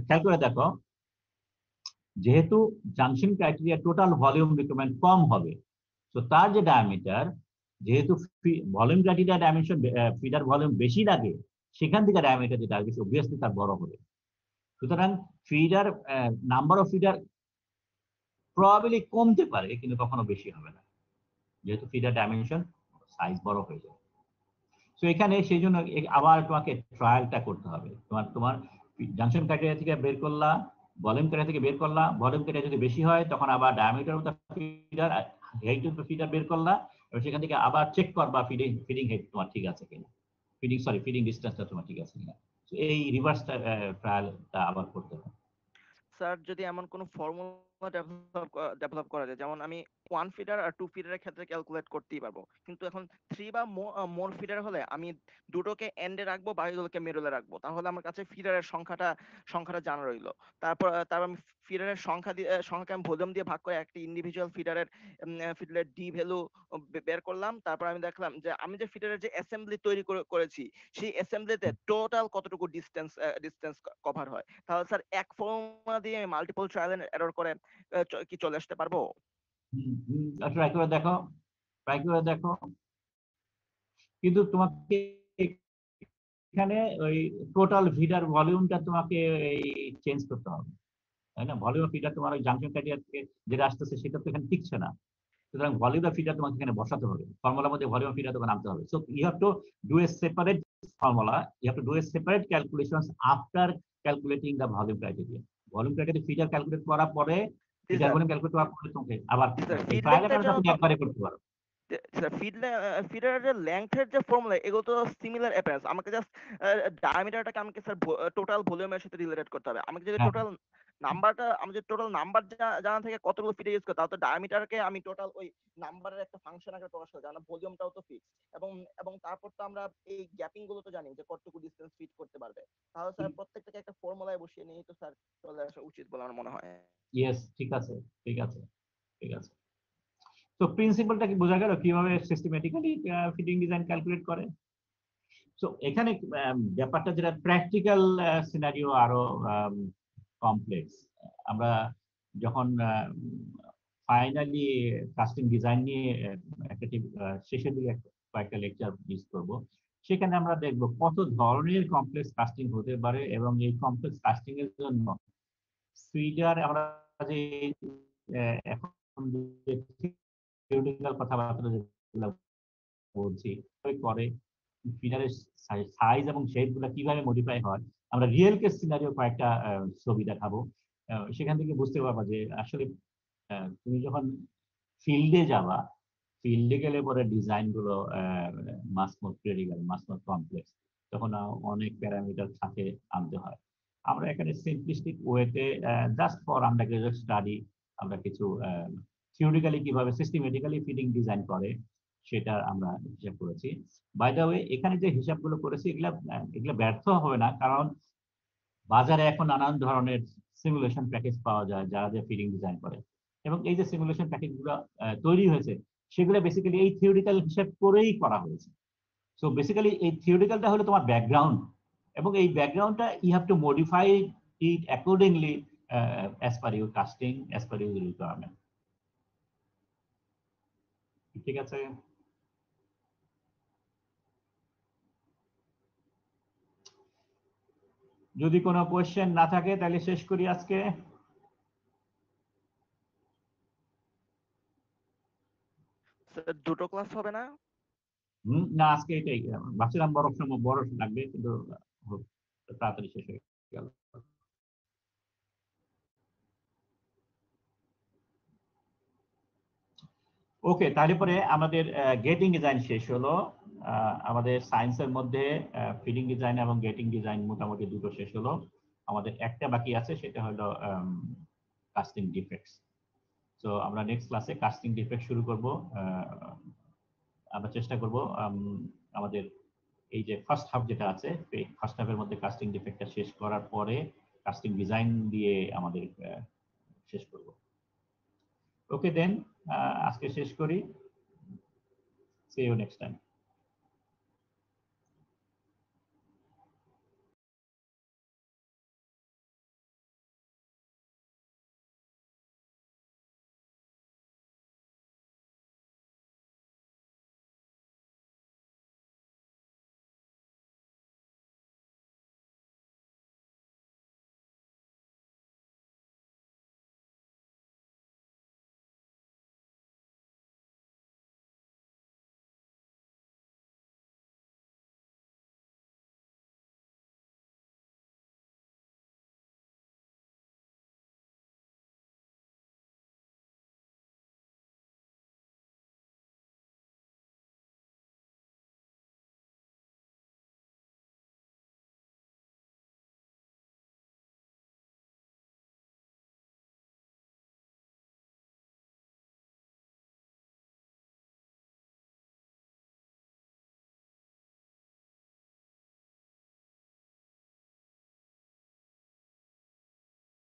খেয়াল করে দেখো, যেহেতু junction criteria total volume requirement কম হবে, তো তার যে ডায়ামিটার, যেহেতু volume criteria dimension feeder volume বেশি লাগে, সেখান থেকে ডায়ামিটার যেটা বেশি অবভিয়াসলি তার বড় হবে। সুতরাং ফিডার নাম্বার অফ ফিডার প্রবাবিলি কমতে পারে কিন্তু কখনো বেশি হবে না, যেহেতু ফিডার ডাইমেনশন সাইজ বড় হয়ে যায়। তো এখানে সেই জন্য আবার তোমাকে ট্রায়ালটা করতে হবে। তোমার জাংশন ক্রাইটেরিয়া থেকে বের করলা, ভলিউম ক্রাইটেরিয়া থেকে বের করলা, ভলিউম ক্রাইটেরিয়া যদি বেশি হয় তখন আবার diameter of the feeder, head of the feeder বের করলা এবং সেখান থেকে আবার চেক করবা ফিডিং হেড তোমার ঠিক আছে কিনা, ফিডিং ডিসটেন্সটা তোমার ঠিক আছে কিনা। তো এই রিভার্স ট্রায়ালটা আবার করতে হবে। স্যার যদি এমন কোনো ফর্মুলা ডেভেলপ করা যায়, যেমন আমি 1 ফিডার আর 2 ফিডারের ক্ষেত্রে ক্যালকুলেট করতেই পারবো, কিন্তু এখন 3 বা মোর ফিডার হলে আমি দুটোকে এন্ডে রাখবো, বাকিগুলোকে মিডলে রাখবো, তাহলে আমার কাছে ফিডারের সংখ্যাটা জানা রইলো। তারপর আমি ফিডারের সংখ্যাকে আমি ভলিউম দিয়ে ভাগ করে একটা ইন্ডিভিজুয়াল ফিডারের ডি ভ্যালু বের করলাম। তারপর আমি দেখলাম যে আমি যে ফিডারের যে অ্যাসেম্বলি তৈরি করেছি, সেই অ্যাসেম্বলিতে টোটাল কতটুকু ডিস্টেন্স কভার হয়। তাহলে স্যার এক ফর্মুলা দিয়ে মাল্টিপল ট্রায়াল এন্ড এরর করে কি চলে আসতে পারবো? ট্রাই করে দেখো, ট্রাই করে দেখো, কিন্তু তোমাকে এখানে ওই টোটাল ফিডার ভলিউমটা তোমাকে চেঞ্জ করতে হবে, তাই না? ভলিউম ফিডার তোমার ওই জাংশন ক্রাইটেরিয়া থেকে যেটা আসতেছে সেটা তো এখানে টিকছে না। সুতরাং ভলিউম ফিডার তোমাকে এখানে বসাতে হবে, ফর্মুলার মধ্যে ভলিউম ফিডার তোমাকে নামতে হবে। So you have to do a separate formula, you have to do a separate calculations after calculating the volume criteria. Volume criteria feeder calculate করার পরে, ফিডার ভলিউম ক্যালকুলেট করার পরে তোমাকে আবার এই ফিড ট্রায়াল লেন্থের এন্ড জন্য তুমি তো একবারে করতে পারো। ফিডারের যে লেংথের যে ফর্মুলা, এগুলো তো সিমিলার অ্যাপিয়ারেন্স। আমাকে জাস্ট ডায়ামিটারটাকে আমাকে স্যার টোটাল ভলিউমের সাথে রিলেটেড করতে হবে। আমাকে যদি হ্যাঁ, টোটাল নাম্বার জানা থেকে কতগুলো ফিডার ইউজ করতে হবে, তো ডায়ামিটারকে আমি টোটাল ওই নাম্বারের একটা ফাংশন আকারে প্রকাশ করতে হবে। ভলিউমটাও তো ফিক্স, এবং তারপর তো আমরা এই গ্যাপিং গুলো তো জানি যে কতটুকু ডিসটেন্স ফিট করতে পারবে। তাহলে স্যার প্রত্যেকটাকে একটা ফর্মুলায় বসিয়ে নিয়ে তো স্যার চলে আসা উচিত বলে আমার মনে হয়। ইয়েস, ঠিক আছে, ঠিক আছে, ঠিক আছে। তো প্রিন্সিপালটা কি বোঝা গেল কিভাবে সিস্টেমেটিক্যালি ফিডিং ডিজাইন ক্যালকুলেট করে? তো এখানে ব্যাপারটা যেটা প্র্যাকটিক্যাল সিনারিও আরো কমপ্লেক্স। আমরা যখন ফাইনালি কাস্টিং ডিজাইন নিয়ে একটা শেষের দিকে কয়েকটা লেকচার মিস করব, সেখানে আমরা দেখব কত ধরনের কমপ্লেক্স কাস্টিং হতে পারে এবং এই কমপ্লেক্স কাস্টিং এর জন্য ফিডার আমরা যে এখন থিওরিটিক্যাল কথাবার্তা যেগুলো বলছি করে, ফিডারের সাইজ এবং শেপ গুলা কিভাবে মডিফাই হয়, আমরা রিয়েল কেস সিনারিও কয়েকটা ছবি দেখাবো। সেখান থেকে বুঝতে পারবা যে আসলে তুমি যখন ফিল্ডে যাবা, ফিল্ডে গেলে পরে ডিজাইন গুলো মাস মোর ক্রিটিক্যাল, মাস মোর কমপ্লেক্স, তখন অনেক প্যারামিটার সাথে আনতে হয়। আমরা এখানে সিম্পলিস্টিক ওয়েতে জাস্ট ফর আন্ডারগ্রাজুয়েট স্টাডি আমরা কিছু থিওরিক্যালি কিভাবে সিস্টেমেটিক্যালি ফিডিং ডিজাইন করে সেটা আমরা হিসাব করেছি। বাই দ্য ওয়ে, এখানে যে হিসাবগুলো করেছি এগুলা ব্যর্থ হবে না, কারণ বাজারে এখন নানান ধরনের সিমুলেশন প্যাকেজ পাওয়া যায় যারা যে ফিডিং ডিজাইন করে, এবং এই যে সিমুলেশন প্যাকেজগুলো তৈরি হয়েছে সেগুলো বেসিক্যালি এই থিওরিক্যাল হিসাব করেই করা হয়েছে। সো বেসিক্যালি এই থিওরিক্যালটা হলো তোমার ব্যাকগ্রাউন্ড, এবং এই ব্যাকগ্রাউন্ডটা you have to modify it accordingly as per your casting, as per your requirement. ঠিক আছে? যদি কোনো কোয়েশ্চেন না থাকে তাহলে শেষ করি আজকে। স্যার দুটো ক্লাস হবে না? না, আজকে এটাই ভাবছিলাম, বড় লাগবে কিন্তু তাড়াতাড়ি শেষ হয়ে গেল। ওকে, তাহলে পরে আমাদের গেটিং ডিজাইন শেষ হলো। আমাদের সায়েন্সের মধ্যে ফিডিং ডিজাইন এবং গেটিং ডিজাইন মোটামুটি দুটো শেষ হলো। আমাদের একটা বাকি আছে, সেটা হলো কাস্টিং ডিফেক্টস। তো আমরা নেক্সট ক্লাসে কাস্টিং ডিফেক্ট শুরু করব। আমরা চেষ্টা করব আমাদের এই যে ফার্স্ট হাফ যেটা আছে, ফার্স্ট হাফের মধ্যে কাস্টিং ডিফেক্টটা শেষ করার পরে কাস্টিং ডিজাইন দিয়ে আমাদের শেষ করব। ওকে দেন, আজকে শেষ করি। See you next time.